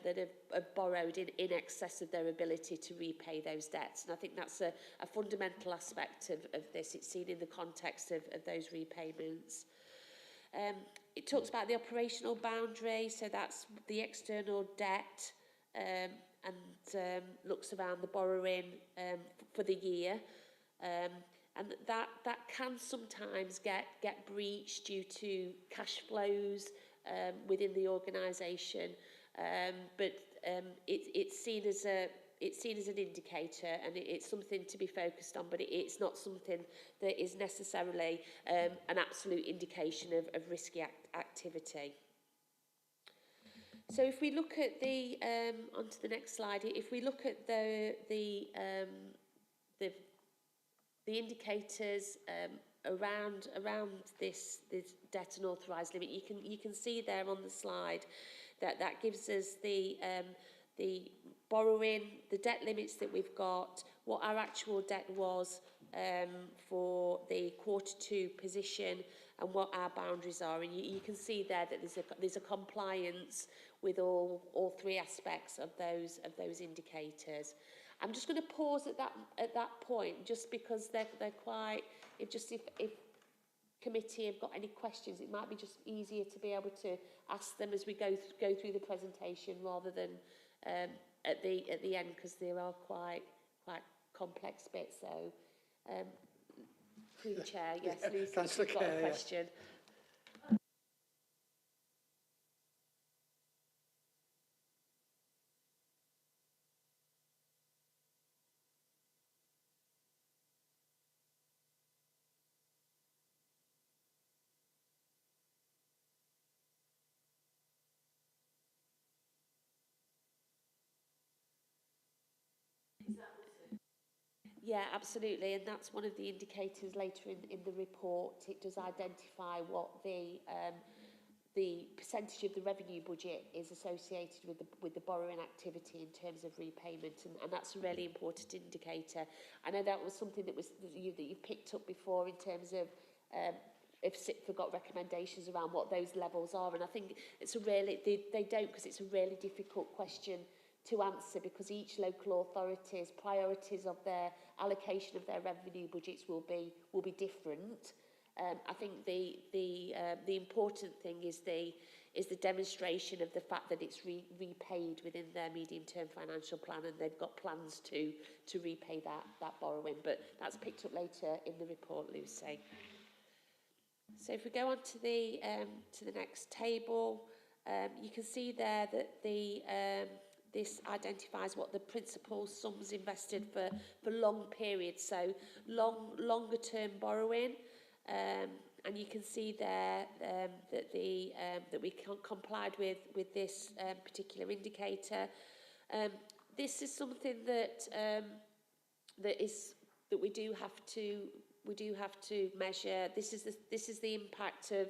[SPEAKER 8] that have borrowed in excess of their ability to repay those debts. And I think that's a fundamental aspect of this. It's seen in the context of those repayments. It talks about the operational boundary, so that's the external debt, and looks around the borrowing for the year. And that can sometimes get breached due to cash flows within the organisation, but it's seen as an indicator, and it's something to be focused on, but it's not something that is necessarily an absolute indication of risky activity. So if we look at the onto the next slide, if we look at the indicators around this debt and authorised limit, you can see there on the slide that gives us the borrowing, the debt limits that we've got, what our actual debt was for the Q2 position, and what our boundaries are. And you can see there that there's a compliance with all three aspects of those indicators. I'm just going to pause at that point, just because they're quite. If committee have got any questions, it might be just easier to be able to ask them as we go through the presentation rather than at the end, because there are quite complex bits. So, through the chair, yes, Lucy, you've got a question. Yeah, absolutely, and that's one of the indicators later in the report. It does identify what the percentage of the revenue budget is associated with the borrowing activity in terms of repayment, and that's a really important indicator. I know that was something that you picked up before in terms of if SIPFA got recommendations around what those levels are, and I think it's a really they don't, because it's a really difficult question to answer, because each local authority's priorities of their allocation of their revenue budgets will be different. I think the important thing is the demonstration of the fact that it's repaid within their medium-term financial plan, and they've got plans to repay that borrowing. But that's picked up later in the report, Lucy. So if we go on to the next table, you can see there that this identifies what the principal sums invested for long periods, so longer term borrowing, and you can see there that we complied with this particular indicator. This is something that we do have to measure. This is the impact of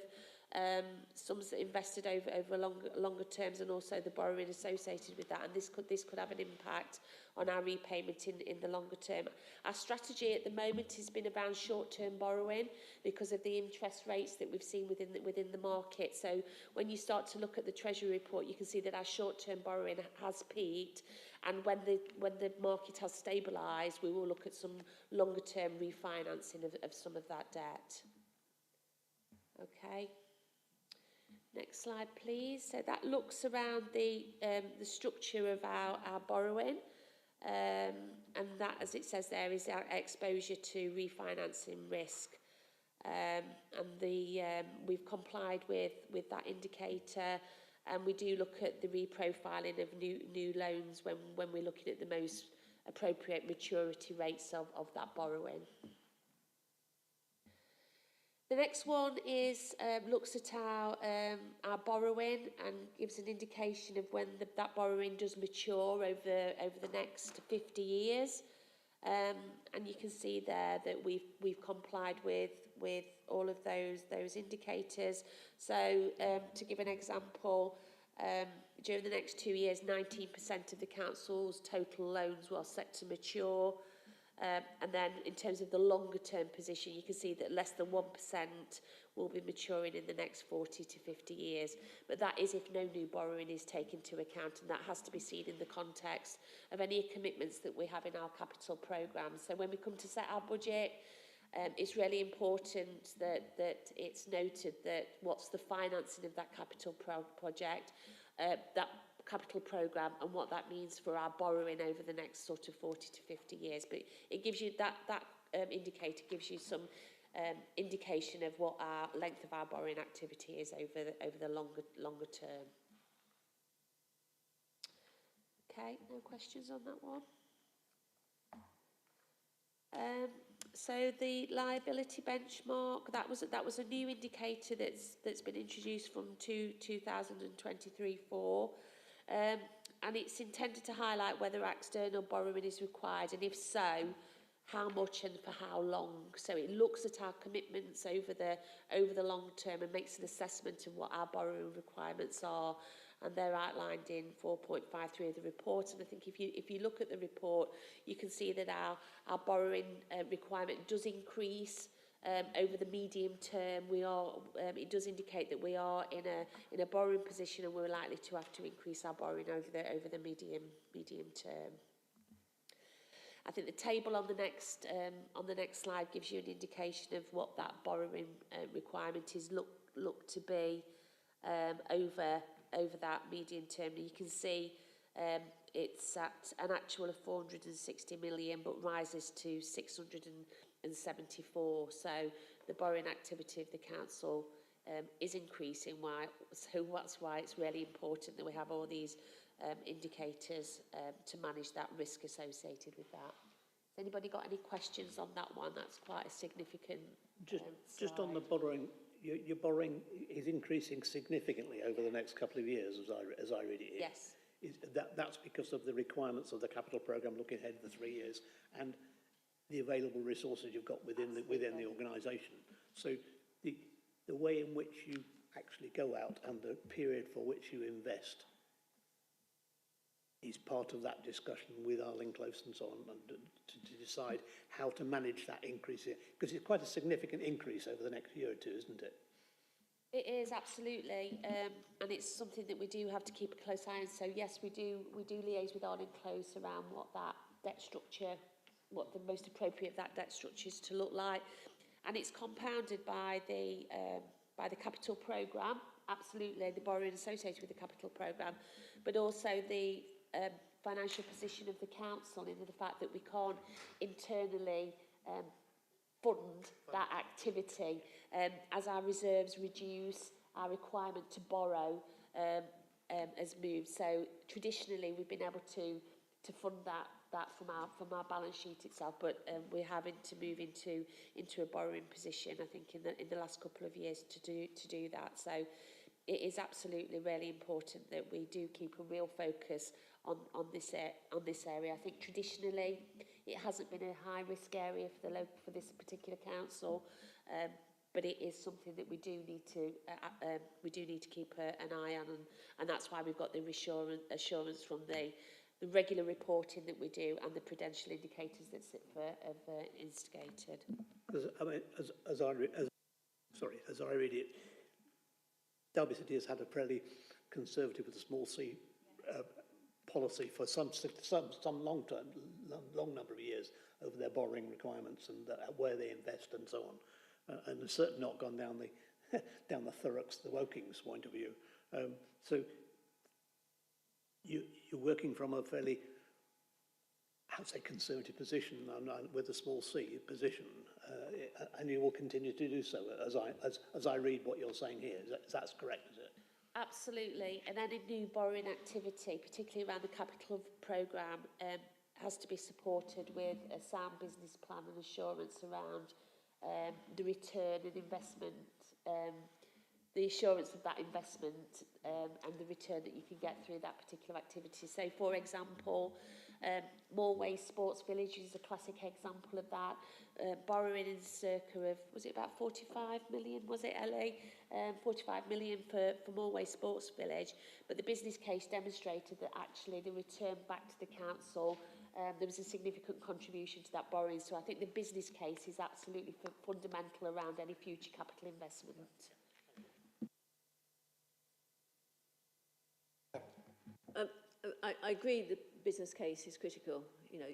[SPEAKER 8] sums that invested over longer terms, and also the borrowing associated with that, and this could have an impact on our repayment in the longer term. Our strategy at the moment has been around short-term borrowing because of the interest rates that we've seen within the market. So when you start to look at the Treasury report, you can see that our short-term borrowing has peaked, and when the market has stabilised, we will look at some longer-term refinancing of some of that debt. Okay. Next slide, please. So that looks around the structure of our borrowing, and that, as it says there, is our exposure to refinancing risk. And we've complied with that indicator, and we do look at the reprofiling of new loans when we're looking at the most appropriate maturity rates of that borrowing. The next one is looks at our borrowing and gives an indication of when that borrowing does mature over the next 50 years. And you can see there that we've complied with all of those indicators. So to give an example, during the next 2 years, 19% of the council's total loans were set to mature. And then in terms of the longer term position, you can see that less than 1% will be maturing in the next 40 to 50 years. But that is if no new borrowing is taken into account, and that has to be seen in the context of any commitments that we have in our capital programme. So when we come to set our budget, it's really important that it's noted that what's the financing of that capital project, that capital programme, and what that means for our borrowing over the next sort of 40 to 50 years. But it gives you that indicator gives you some indication of what our length of our borrowing activity is over the longer term. Okay, no questions on that one. So the liability benchmark, that was a new indicator that's been introduced from 2023-4. And it's intended to highlight whether external borrowing is required, and if so, how much and for how long. So it looks at our commitments over the long term and makes an assessment of what our borrowing requirements are, and they're outlined in 4.53 of the report. And I think if you look at the report, you can see that our borrowing requirement does increase over the medium term. It does indicate that we are in a borrowing position, and we're likely to have to increase our borrowing over the medium term. I think the table on the next slide gives you an indication of what that borrowing requirement is look to be over that medium term. And you can see it's at an actual of 460 million, but rises to 674. So the borrowing activity of the council is increasing. So that's why it's really important that we have all these indicators to manage that risk associated with that. Has anybody got any questions on that one? That's quite a significant
[SPEAKER 4] just on the borrowing. Your borrowing is increasing significantly over the next couple of years, as I read it.
[SPEAKER 8] Yes.
[SPEAKER 4] That's because of the requirements of the capital programme looking ahead for 3 years, and the available resources you've got within the organisation. So the way in which you actually go out and the period for which you invest is part of that discussion with Arlene Close and so on, and to decide how to manage that increase, because it's quite a significant increase over the next year or two, isn't it?
[SPEAKER 8] It is, absolutely, and it's something that we do have to keep a close eye on. So yes, we do liaise with Arlene Close around what that debt structure, what the most appropriate of that debt structure is to look like, and it's compounded by the capital programme, absolutely, the borrowing associated with the capital programme, but also the financial position of the council, in the fact that we can't internally fund that activity. As our reserves reduce, our requirement to borrow has moved. So traditionally, we've been able to fund that from our balance sheet itself, but we're having to move into a borrowing position, I think, in the last couple of years to do that. So it is absolutely really important that we do keep a real focus on this area. I think traditionally it hasn't been a high risk area for this particular council, but it is something that we do need to keep an eye on, and that's why we've got the assurance from the regular reporting that we do and the prudential indicators that SIPFA have instigated.
[SPEAKER 4] As I read it, Derby City has had a fairly conservative with a small c policy for some long number of years over their borrowing requirements and where they invest and so on, and it's certainly not gone down the Thurrock's, the Woking's point of view. So you're working from a fairly, I'd say, conservative position with a small c position, and you will continue to do so as I read what you're saying here. That's correct, is it?
[SPEAKER 8] Absolutely, and any new borrowing activity, particularly around the capital programme, has to be supported with a sound business plan and assurance around the return and investment the assurance of that investment and the return that you can get through that particular activity. So, for example, Moorway Sports Village is a classic example of that. Borrowing in circa of, was it about 45 million, was it, Ellie? 45 million for Moorway Sports Village. But the business case demonstrated that actually the return back to the council, there was a significant contribution to that borrowing. So I think the business case is absolutely fundamental around any future capital investment.
[SPEAKER 6] I agree the business case is critical, you know,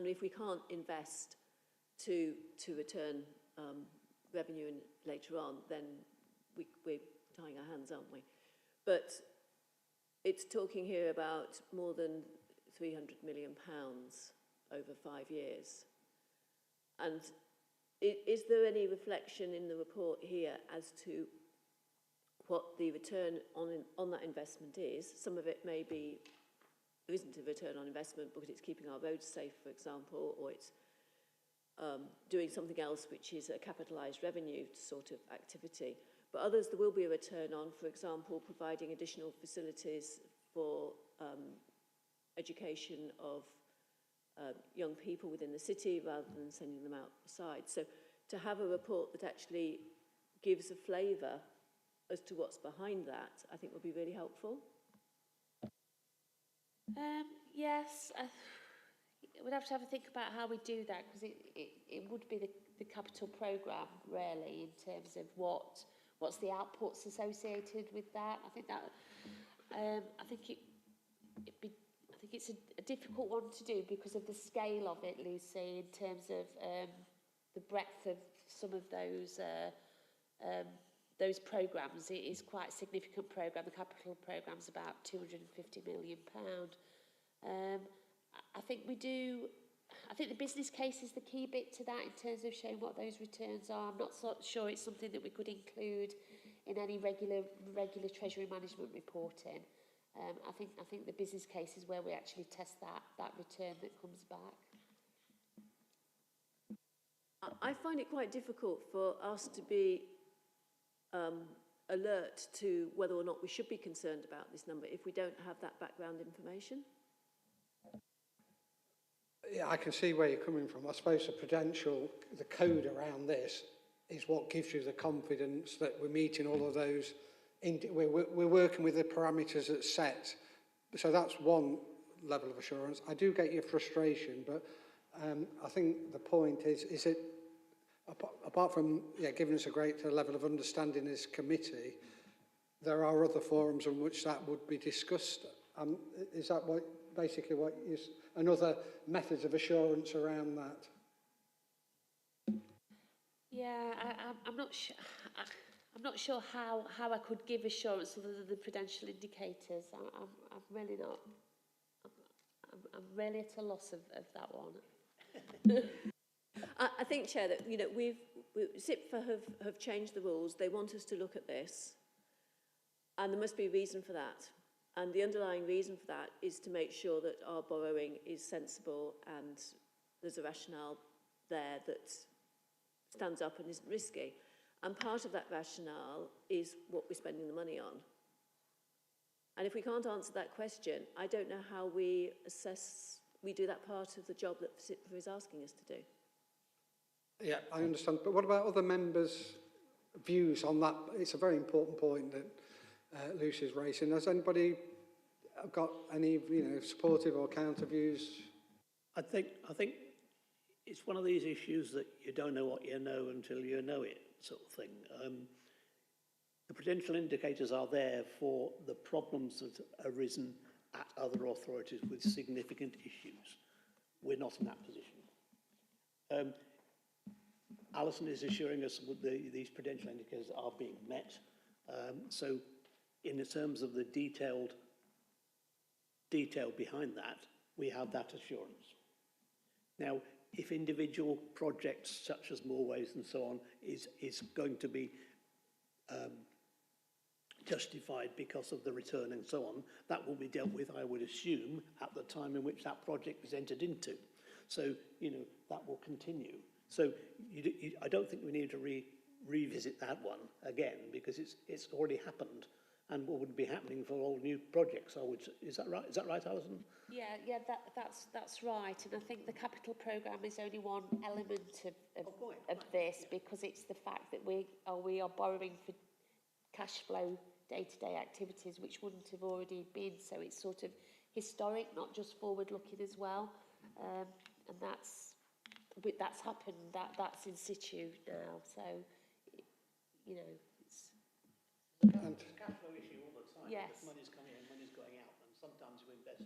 [SPEAKER 6] if we can't invest to return revenue later on, then we're tying our hands, aren't we? But it's talking here about more than £300 million over 5 years. And is there any reflection in the report here as to what the return on that investment is? Some of it may be, there isn't a return on investment because it's keeping our roads safe, for example, or it's doing something else which is a capitalised revenue sort of activity. But others there will be a return on, for example, providing additional facilities for education of young people within the city rather than sending them outside. So to have a report that actually gives a flavour as to what's behind that, I think would be really helpful.
[SPEAKER 8] Yes, we'd have to have a think about how we do that, because it would be the capital programme, really, in terms of what's the outputs associated with that. I think that I think it's a difficult one to do because of the scale of it, Lucy, in terms of the breadth of some of those programmes. It is quite a significant programme. The capital programme is about £250 million. I think the business case is the key bit to that in terms of showing what those returns are. I'm not so sure it's something that we could include in any regular treasury management reporting. I think the business case is where we actually test that return that comes back.
[SPEAKER 6] I find it quite difficult for us to be alert to whether or not we should be concerned about this number if we don't have that background information.
[SPEAKER 1] Yeah, I can see where you're coming from. I suppose the code around this is what gives you the confidence that we're meeting all of those. We're working with the parameters that's set. So that's one level of assurance. I do get your frustration, but I think the point is it, apart from giving us a great level of understanding in this committee, there are other forums in which that would be discussed. Is that basically what is another methods of assurance around that?
[SPEAKER 8] Yeah, I'm not sure. I'm not sure how I could give assurance other than the prudential indicators. I'm really not. I'm really at a loss of that one.
[SPEAKER 6] I think, Chair, that SIPFA have changed the rules. They want us to look at this, and there must be a reason for that. And the underlying reason for that is to make sure that our borrowing is sensible and there's a rationale there that stands up and isn't risky. And part of that rationale is what we're spending the money on. And if we can't answer that question, I don't know how we do that part of the job that SIPFA is asking us to do.
[SPEAKER 1] Yeah, I understand. But what about other members' views on that? It's a very important point that Lucy's raising. Has anybody got any, supportive or counter views?
[SPEAKER 4] I think it's one of these issues that you don't know what you know until you know it, sort of thing. The prudential indicators are there for the problems that have arisen at other authorities with significant issues. We're not in that position. Alison is assuring us that these prudential indicators are being met. So in the terms of the detail behind that, we have that assurance. Now, if individual projects such as Moorways and so on is going to be justified because of the return and so on, that will be dealt with, I would assume, at the time in which that project was entered into. So, that will continue. So I don't think we need to revisit that one again, because it's already happened and would be happening for all new projects. Is that right? Is that right, Alison?
[SPEAKER 8] Yeah, that's right. And I think the capital programme is only one element of this, because it's the fact that we are borrowing for cash flow day-to-day activities which wouldn't have already been. So it's sort of historic, not just forward-looking as well. And that's happened. That's in situ now. So, you know, it's
[SPEAKER 4] It's a cash flow issue all the time.
[SPEAKER 8] Yes.
[SPEAKER 4] Because money's coming in, money's going out, and sometimes we invest.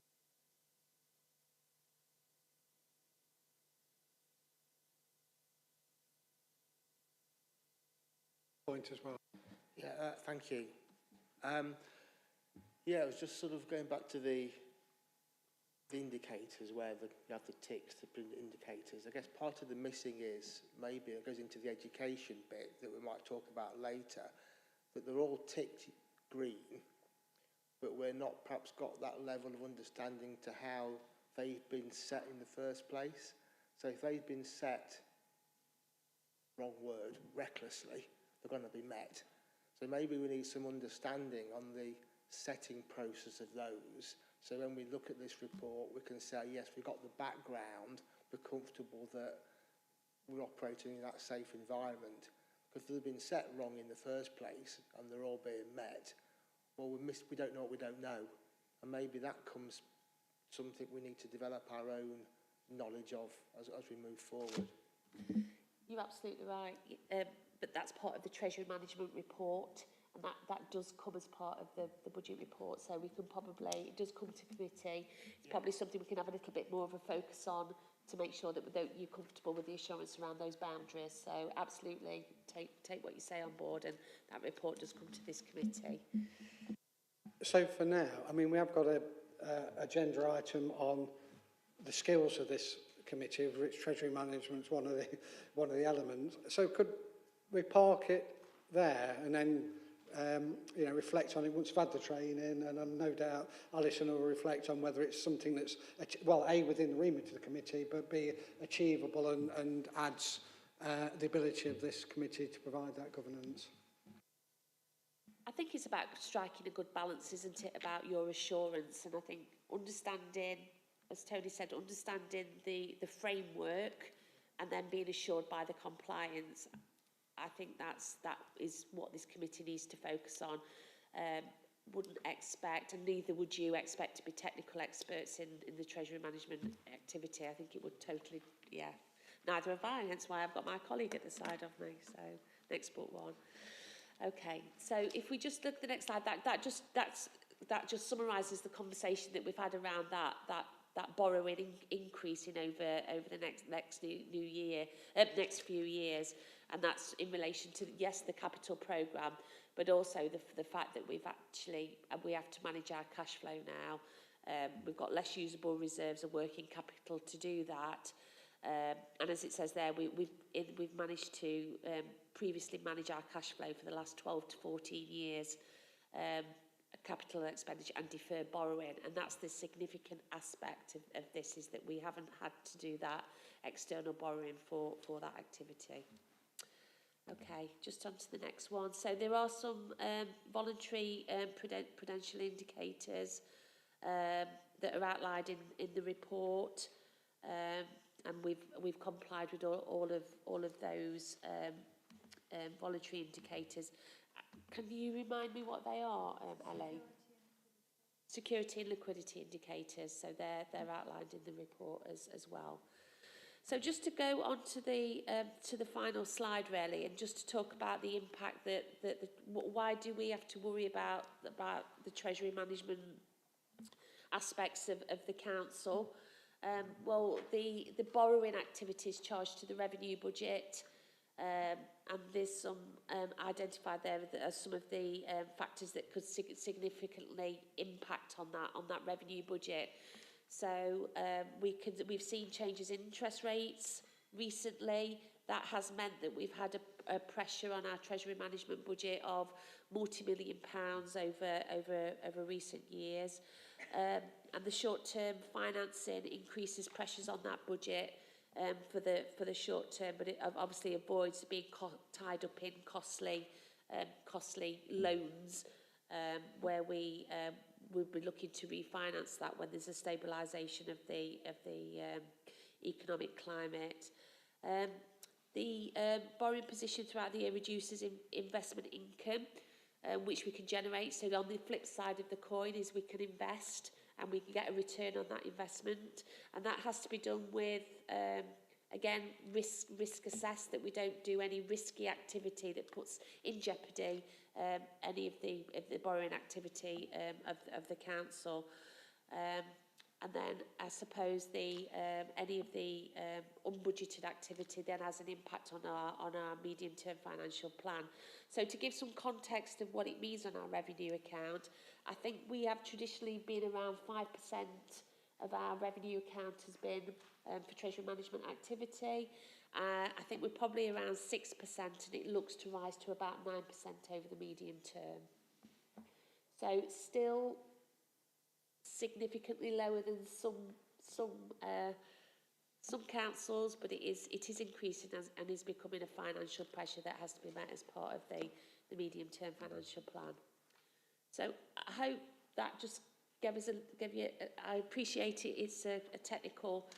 [SPEAKER 1] Point as well.
[SPEAKER 5] Yeah, thank you. Yeah, it was just sort of going back to the indicators where you have the ticks, the indicators. I guess part of the missing is, maybe it goes into the education bit that we might talk about later, that they're all ticked green, but we're not perhaps got that level of understanding to how they've been set in the first place. So if they've been set, wrong word, recklessly, they're going to be met. So maybe we need some understanding on the setting process of those. So when we look at this report, we can say, yes, we've got the background, we're comfortable that we're operating in that safe environment. Because if they've been set wrong in the first place and they're all being met, well, we don't know what we don't know. And maybe that comes something we need to develop our own knowledge of as we move forward.
[SPEAKER 8] You're absolutely right. But that's part of the Treasury Management Report, and that does come as part of the budget report. So we can probably, it does come to committee. It's probably something we can have a little bit more of a focus on to make sure that you're comfortable with the assurance around those boundaries. So absolutely take what you say on board, and that report does come to this committee.
[SPEAKER 1] So for now, I mean, we have got a agenda item on the skills of this committee, of which Treasury Management is one of the elements. So could we park it there and then reflect on it once we've had the training, and I'm no doubt Alison will reflect on whether it's something that's, well, A, within the remit of the committee, but B, achievable and adds the ability of this committee to provide that governance.
[SPEAKER 8] I think it's about striking a good balance, isn't it, about your assurance? And I think understanding, as Tony said, understanding the framework and then being assured by the compliance. I think that is what this committee needs to focus on. Wouldn't expect, and neither would you expect, to be technical experts in the Treasury Management activity. I think it would totally, yeah. Neither have I, hence why I've got my colleague at the side of me. So, next but one. Okay, so if we just look at the next slide, that just summarises the conversation that we've had around that borrowing increasing over the next few years, and that's in relation to, yes, the capital programme, but also the fact that we have to manage our cash flow now. We've got less usable reserves of working capital to do that. And as it says there, we've managed to previously manage our cash flow for the last 12 to 14 years, capital expenditure and deferred borrowing, and that's the significant aspect of this, is that we haven't had to do that external borrowing for that activity. Okay, just on to the next one. So there are some voluntary prudential indicators that are outlined in the report. And we've complied with all of those voluntary indicators. Can you remind me what they are, Ellie? Security and liquidity indicators. So they're outlined in the report as well. So just to go on to the final slide, really, and just to talk about the impact why do we have to worry about the Treasury Management aspects of the council? Well, the borrowing activities charged to the revenue budget, and there's some identified there as some of the factors that could significantly impact on that revenue budget. So we've seen changes in interest rates recently. That has meant that we've had a pressure on our Treasury Management budget of multi-million pounds over recent years. And the short-term financing increases pressures on that budget for the short term, but it obviously avoids being tied up in costly loans, where we would be looking to refinance that when there's a stabilisation of the economic climate. The borrowing position throughout the year reduces investment income, which we can generate. So on the flip side of the coin is we can invest and we can get a return on that investment. And that has to be done with, again, risk assessed, that we don't do any risky activity that puts in jeopardy any of the borrowing activity of the council. And then I suppose any of the unbudgeted activity then has an impact on our medium-term financial plan. So to give some context of what it means on our revenue account, I think we have traditionally been around 5% of our revenue account has been for treasury management activity. I think we're probably around 6%, and it looks to rise to about 9% over the medium term. So still significantly lower than some councils, but it is increasing and is becoming a financial pressure that has to be met as part of the medium-term financial plan. So I hope that just gave you. I appreciate it. It's a technical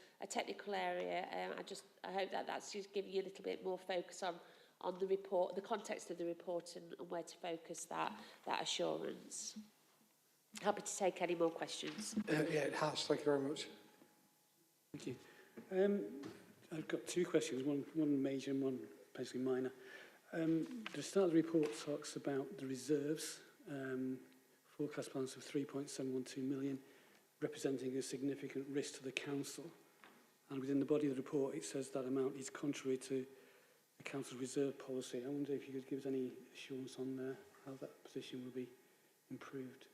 [SPEAKER 8] area. I hope that's just giving you a little bit more focus on the report, the context of the report, and where to focus that assurance. Happy to take any more questions.
[SPEAKER 1] Yeah, it has. Thank you very much.
[SPEAKER 11] Thank you. I've got two questions, one major and one basically minor. The start of the report talks about the reserves, forecast balance of 3.712 million, representing a significant risk to the council. And within the body of the report, it says that amount is contrary to the council's reserve policy. I wonder if you could give us any assurance on how that position will be improved.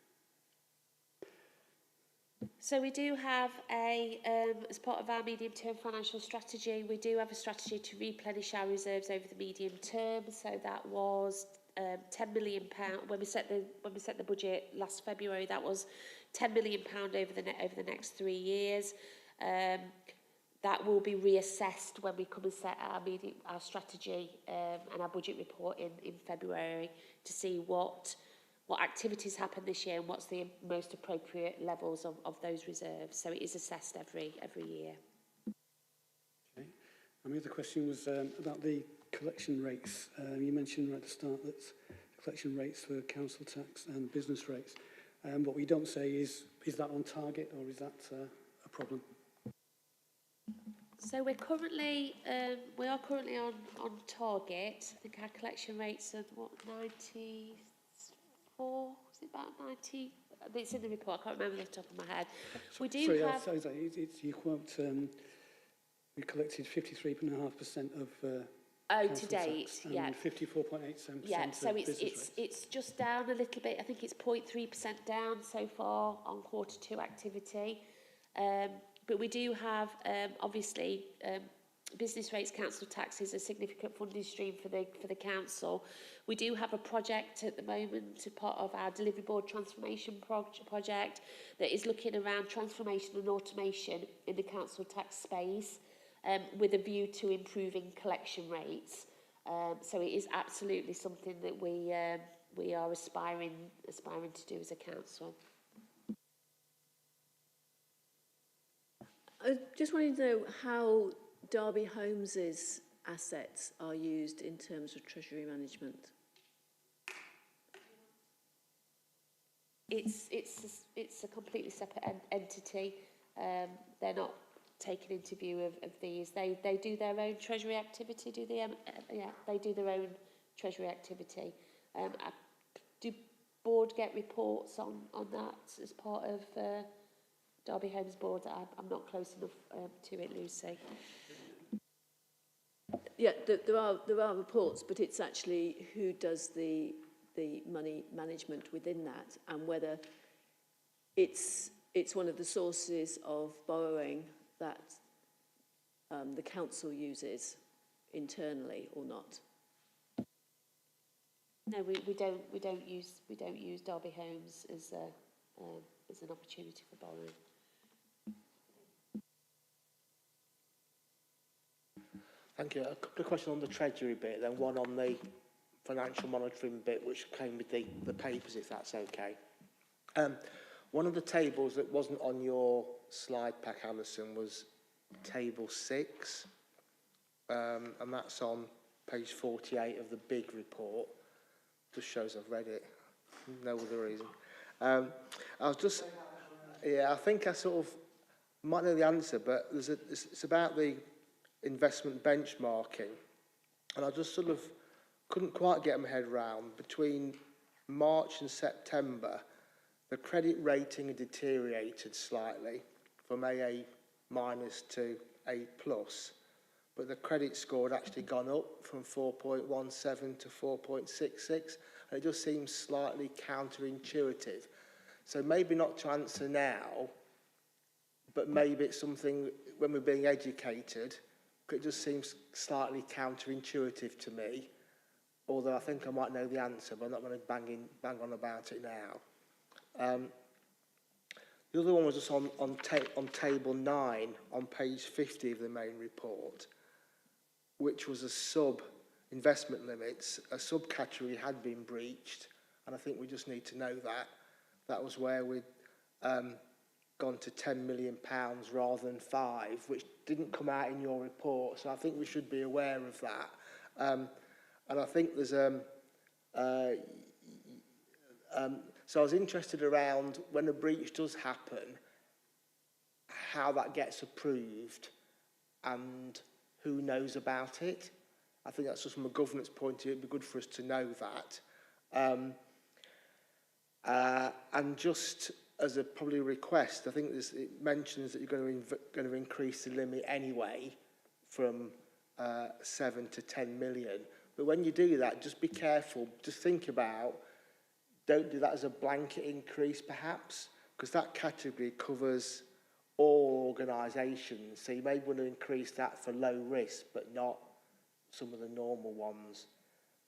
[SPEAKER 8] So we do have as part of our medium-term financial strategy, we do have a strategy to replenish our reserves over the medium term. So that was £10 million when we set the budget last February. That was £10 million over the next 3 years. That will be reassessed when we come and set our strategy and our budget report in February to see what activities happen this year and what's the most appropriate levels of those reserves. So it is assessed every year.
[SPEAKER 11] Okay. And the other question was about the collection rates. You mentioned right at the start that collection rates for council tax and business rates. What we don't say is that on target or is that a problem?
[SPEAKER 8] So we are currently on target. I think our collection rates are 94. Was it about 90? It's in the report. I can't remember off the top of my head. We do have. Sorry,
[SPEAKER 11] you quote. We collected 53.5% of.
[SPEAKER 8] To date,
[SPEAKER 11] tax,
[SPEAKER 8] yeah.
[SPEAKER 11] 54.87%.
[SPEAKER 8] Yeah, so
[SPEAKER 11] it's
[SPEAKER 8] it's just down a little bit. I think it's 0.3% down so far on Q2 activity. But we do have obviously. Business rates, council tax is a significant funding stream for the council. We do have a project at the moment, a part of our delivery board transformation project that is looking around transformation and automation in the council tax space, with a view to improving collection rates. So it is absolutely something that we are aspiring to do as a council.
[SPEAKER 6] I just wanted to know how Derby Holmes's assets are used in terms of treasury management.
[SPEAKER 8] It's a completely separate entity. They're not taken into view of these. They do their own treasury activity. Do they? Yeah, they do their own treasury activity. Do board get reports on that as part of Derby Holmes board? I'm not close enough to it, Lucy.
[SPEAKER 6] Yeah, there are reports, but it's actually who does the money management within that, and whether it's one of the sources of borrowing that the council uses internally or not.
[SPEAKER 8] No, we don't use Derby Holmes as an opportunity for borrowing.
[SPEAKER 5] Thank you. A couple of questions on the Treasury bit, then one on the financial monitoring bit, which came with the papers, if that's okay. One of the tables that wasn't on your slide pack, Alison, was table 6, and that's on page 48 of the big report. Just shows I've read it, no other reason. I was just, yeah, I think I sort of might know the answer, but it's about the investment benchmarking, and I just sort of couldn't quite get my head round. Between March and September, the credit rating had deteriorated slightly from AA- to A+, but the credit score had actually gone up from 4.17 to 4.66, and it just seems slightly counterintuitive. So maybe not to answer now, but maybe it's something when we're being educated. It just seems slightly counterintuitive to me, although I think I might know the answer, but I'm not going to bang on about it now. The other one was just on table 9 on page 50 of the main report, which was a sub-investment limits. A subcategory had been breached, and I think we just need to know that. That was where we'd gone to £10 million rather than 5, which didn't come out in your report, so I think we should be aware of that. And I think there's so I was interested around when a breach does happen, how that gets approved and who knows about it. I think that's just from a governance point of view, it'd be good for us to know that. And just as a probably request, I think it mentions that you're going to increase the limit anyway from 7 to 10 million. But when you do that, just be careful. Just think about, don't do that as a blanket increase perhaps, because that category covers all organisations. So you may want to increase that for low risk, but not some of the normal ones.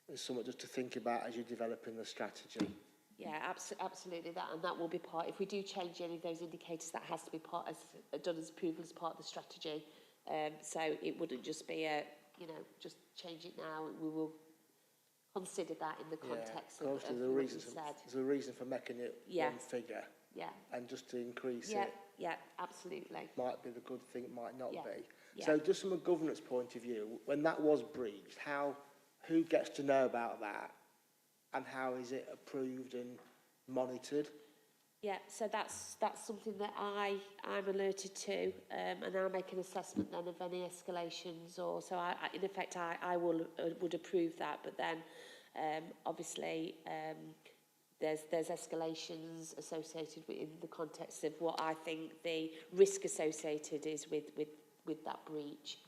[SPEAKER 5] There's something just to think about as you're developing the strategy.
[SPEAKER 8] Yeah, absolutely that, and that will be part. If we do change any of those indicators, that has to be part done as approval as part of the strategy. So it wouldn't just be just change it now. We will consider that in the context of what you said.
[SPEAKER 5] There's a reason for making it one figure.
[SPEAKER 8] Yeah.
[SPEAKER 5] And just to increase it.
[SPEAKER 8] Yeah, absolutely.
[SPEAKER 5] Might be the good thing, it might not be.
[SPEAKER 8] Yeah.
[SPEAKER 5] So just from a governance point of view, when that was breached, who gets to know about that? And how is it approved and monitored?
[SPEAKER 8] Yeah, so that's something that I'm alerted to, and I'll make an assessment then of any escalations, or so in effect I would approve that, but then obviously there's escalations associated in the context of what I think the risk associated is with that breach.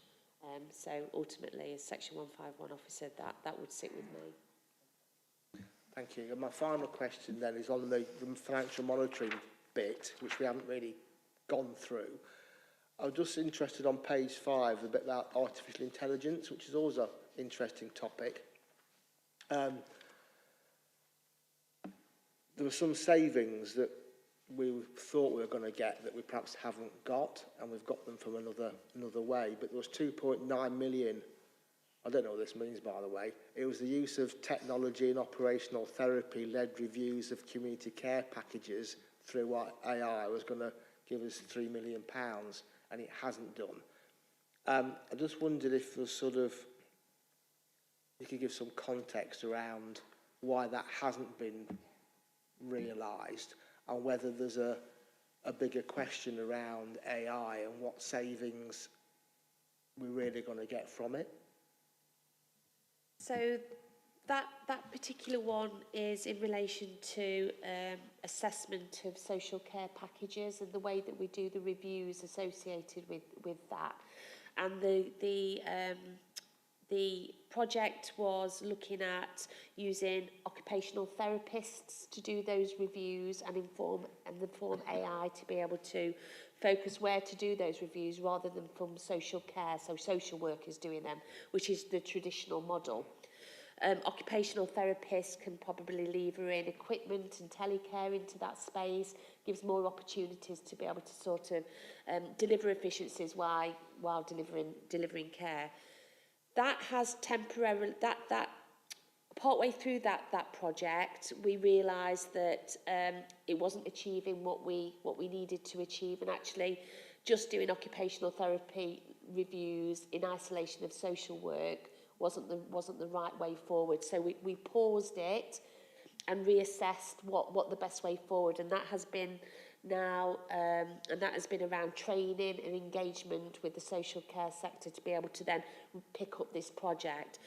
[SPEAKER 8] So ultimately, as Section 151 officer, that would sit with me.
[SPEAKER 5] Thank you. And my final question then is on the financial monitoring bit, which we haven't really gone through. I was just interested on page 5, a bit about artificial intelligence, which is always an interesting topic. There were some savings that we thought we were going to get that we perhaps haven't got, and we've got them from another way. But there was 2.9 million. I don't know what this means, by the way. It was the use of technology and operational therapy-led reviews of community care packages through what AI was going to give us £3 million, and it hasn't done. I just wondered if there's you could give some context around why that hasn't been realised, and whether there's a bigger question around AI and what savings we're really going to get from it.
[SPEAKER 8] So that particular one is in relation to assessment of social care packages and the way that we do the reviews associated with that. And the project was looking at using occupational therapists to do those reviews and inform AI to be able to focus where to do those reviews rather than from social care, so social workers doing them, which is the traditional model. Occupational therapists can probably lever in equipment and telecare into that space, gives more opportunities to be able to sort of deliver efficiencies while delivering care. That has temporarily, that partway through that project, we realised that it wasn't achieving what we needed to achieve, and actually just doing occupational therapy reviews in isolation of social work wasn't the right way forward. So we paused it and reassessed what the best way forward, and that has been now, and that has been around training and engagement with the social care sector to be able to then pick up this project.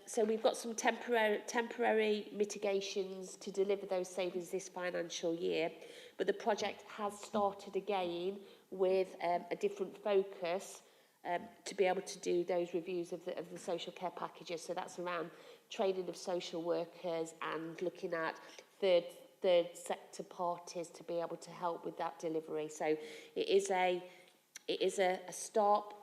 [SPEAKER 8] So we've got some temporary mitigations to deliver those savings this financial year, but the project has started again with a different focus to be able to do those reviews of the social care packages. So that's around training of social workers and looking at third sector parties to be able to help with that delivery. So it is a stop,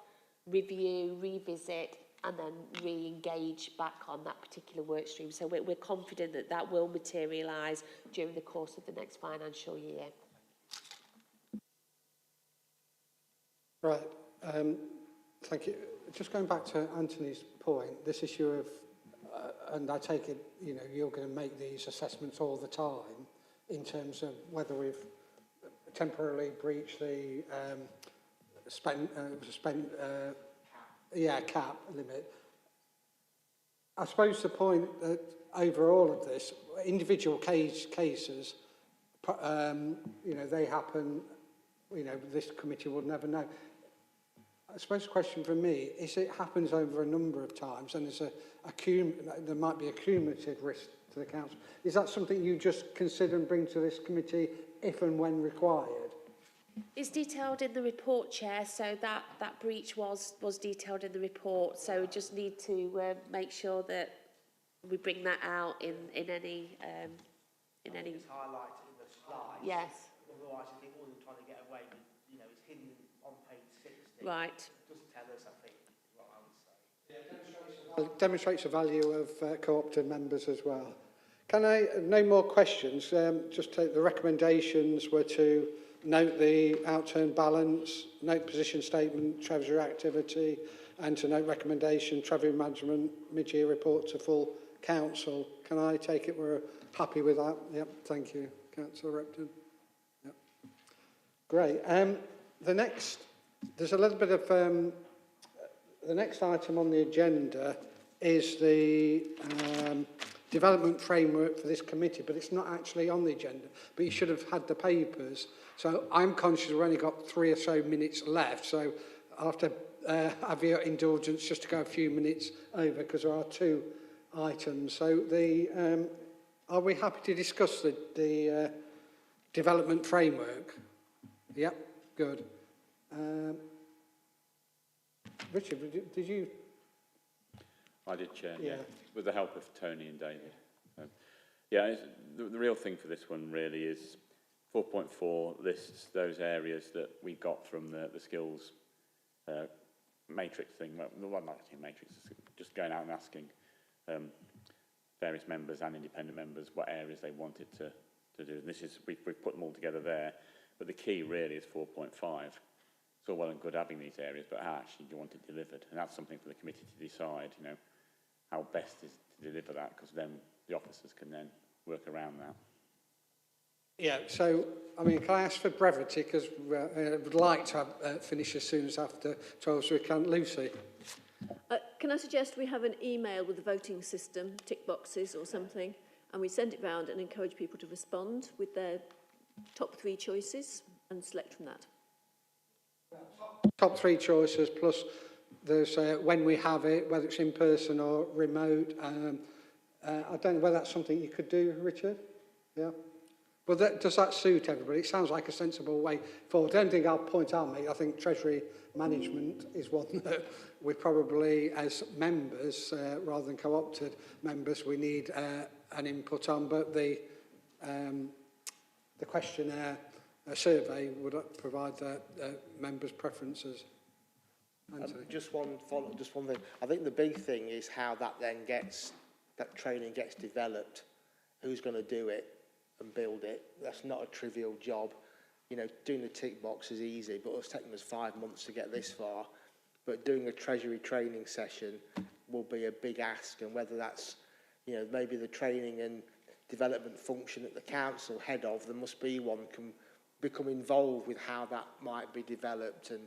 [SPEAKER 8] review, revisit, and then re-engage back on that particular work stream. So we're confident that that will materialise during the course of the next financial year.
[SPEAKER 1] Right, thank you. Just going back to Anthony's point, this issue of, and I take it, you know, you're going to make these assessments all the time in terms of whether we've temporarily breached the cap limit. I suppose the point that over all of this, individual cases, you know, they happen, you know, this committee will never know. I suppose the question for me is it happens over a number of times and there's there might be a cumulative risk to the council. Is that something you just consider and bring to this committee if and when required?
[SPEAKER 8] It's detailed in the report, Chair, so that breach was detailed in the report, so we just need to make sure that we bring that out in any...
[SPEAKER 5] It's highlighted in the slides.
[SPEAKER 8] Yes.
[SPEAKER 5] Otherwise, I think all you're trying to get away with, you know, it's hidden on page 60.
[SPEAKER 8] Right.
[SPEAKER 5] It doesn't tell us, I think, is what I would say.
[SPEAKER 1] It demonstrates the value of co-opted members as well. Can I, no more questions, just take the recommendations were to note the outturned balance, note position statement, treasury activity, and to note recommendation, treasury management mid-year report to full council. Can I take it we're happy with that? Yep, thank you, Councillor Repton. Yep. Great. The next, there's a little bit of, the next item on the agenda is the development framework for this committee, but it's not actually on the agenda, but you should have had the papers. So I'm conscious we've only got 3 or so minutes left, so I'll have to have your indulgence just to go a few minutes over because there are 2 items. So the, are we happy to discuss the development framework? Yep, good. Richard, did you?
[SPEAKER 7] I did, Chair,
[SPEAKER 1] yeah.
[SPEAKER 7] With the help of Tony and David. Yeah, the real thing for this one really is 4.4 lists those areas that we got from the skills matrix thing. Well, not actually matrix, just going out and asking various members and independent members what areas they wanted to do. And this is, we've put them all together there, but the key really is 4.5. It's all well and good having these areas, but how actually do you want it delivered? And that's something for the committee to decide, you know, how best is to deliver that, because then the officers can then work around that.
[SPEAKER 1] Yeah, so, I mean, can I ask for brevity, because I would like to finish as soon as after 12 so we can. Lucy?
[SPEAKER 6] Can I suggest we have an email with the voting system, tick boxes or something, and we send it round and encourage people to respond with their top 3 choices and select from that.
[SPEAKER 1] Top 3 choices, plus there's when we have it, whether it's in person or remote. I don't know whether that's something you could do, Richard? Yeah? Well, does that suit everybody? It sounds like a sensible way forward. The only thing I'll point out, mate, I think treasury management is one that we probably, as members, rather than co-opted members, we need an input on. But the questionnaire survey would provide the members' preferences.
[SPEAKER 5] Just one thing. I think the big thing is how that then gets, that training gets developed. Who's going to do it and build it? That's not a trivial job. You know, doing the tick box is easy, but it's taken us 5 months to get this far. but doing a Treasury training session will be a big ask, and whether that's, you know, maybe the training and development function at the council head of, there must be one, can become involved with how that might be developed and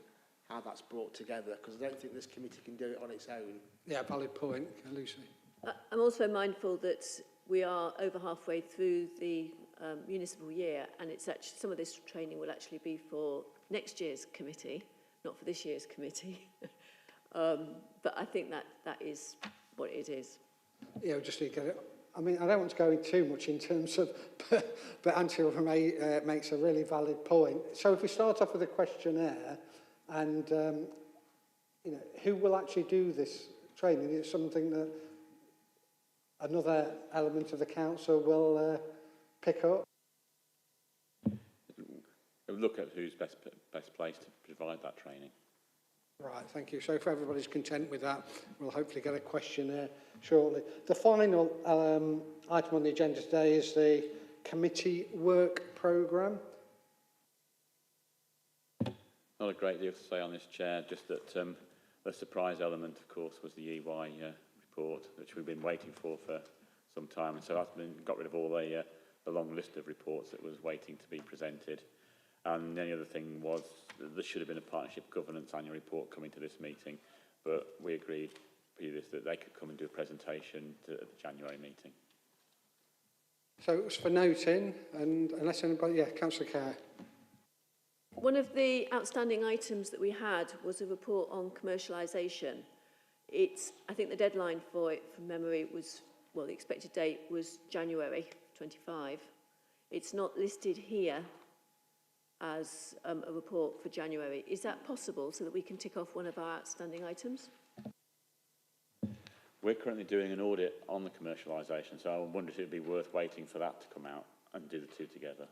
[SPEAKER 5] how that's brought together, because I don't think this committee can do it on its own.
[SPEAKER 1] Yeah, valid point, Lucy.
[SPEAKER 6] I'm also mindful that we are over halfway through the municipal year, and it's actually, some of this training will actually be for next year's committee, not for this year's committee. But I think that is what it is.
[SPEAKER 1] Yeah, we just need to get it. I mean, I don't want to go in too much in terms of, but Angela makes a really valid point. So if we start off with a questionnaire, and you know, who will actually do this training? Is it something that another element of the council will pick up?
[SPEAKER 7] We'll look at who's best placed to provide that training.
[SPEAKER 1] Right, thank you. So if everybody's content with that, we'll hopefully get a questionnaire shortly. The final item on the agenda today is the committee work programme.
[SPEAKER 7] Not a great deal to say on this, Chair, just that the surprise element, of course, was the EY report, which we've been waiting for some time. And so that's got rid of all the long list of reports that was waiting to be presented. And the only other thing was that there should have been a partnership governance annual report coming to this meeting, but we agreed previous that they could come and do a presentation at the January meeting.
[SPEAKER 1] So it was for noting, and unless anybody, yeah, Councillor Kerr.
[SPEAKER 6] One of the outstanding items that we had was a report on commercialisation. I think the deadline for it, from memory, was, well, the expected date was January 25. It's not listed here as a report for January. Is that possible so that we can tick off one of our outstanding items?
[SPEAKER 7] We're currently doing an audit on the commercialisation, so I wonder if it would be worth waiting for that to come out and do the two together.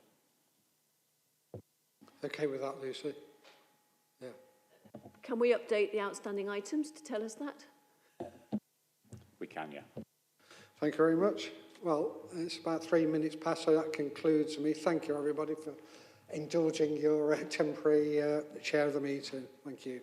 [SPEAKER 1] Okay with that, Lucy? Yeah.
[SPEAKER 6] Can we update the outstanding items to tell us that?
[SPEAKER 7] We can, yeah.
[SPEAKER 1] Thank you very much. Well, it's about 3 minutes past, so that concludes me. Thank you, everybody, for indulging your temporary chair of the meeting. Thank you.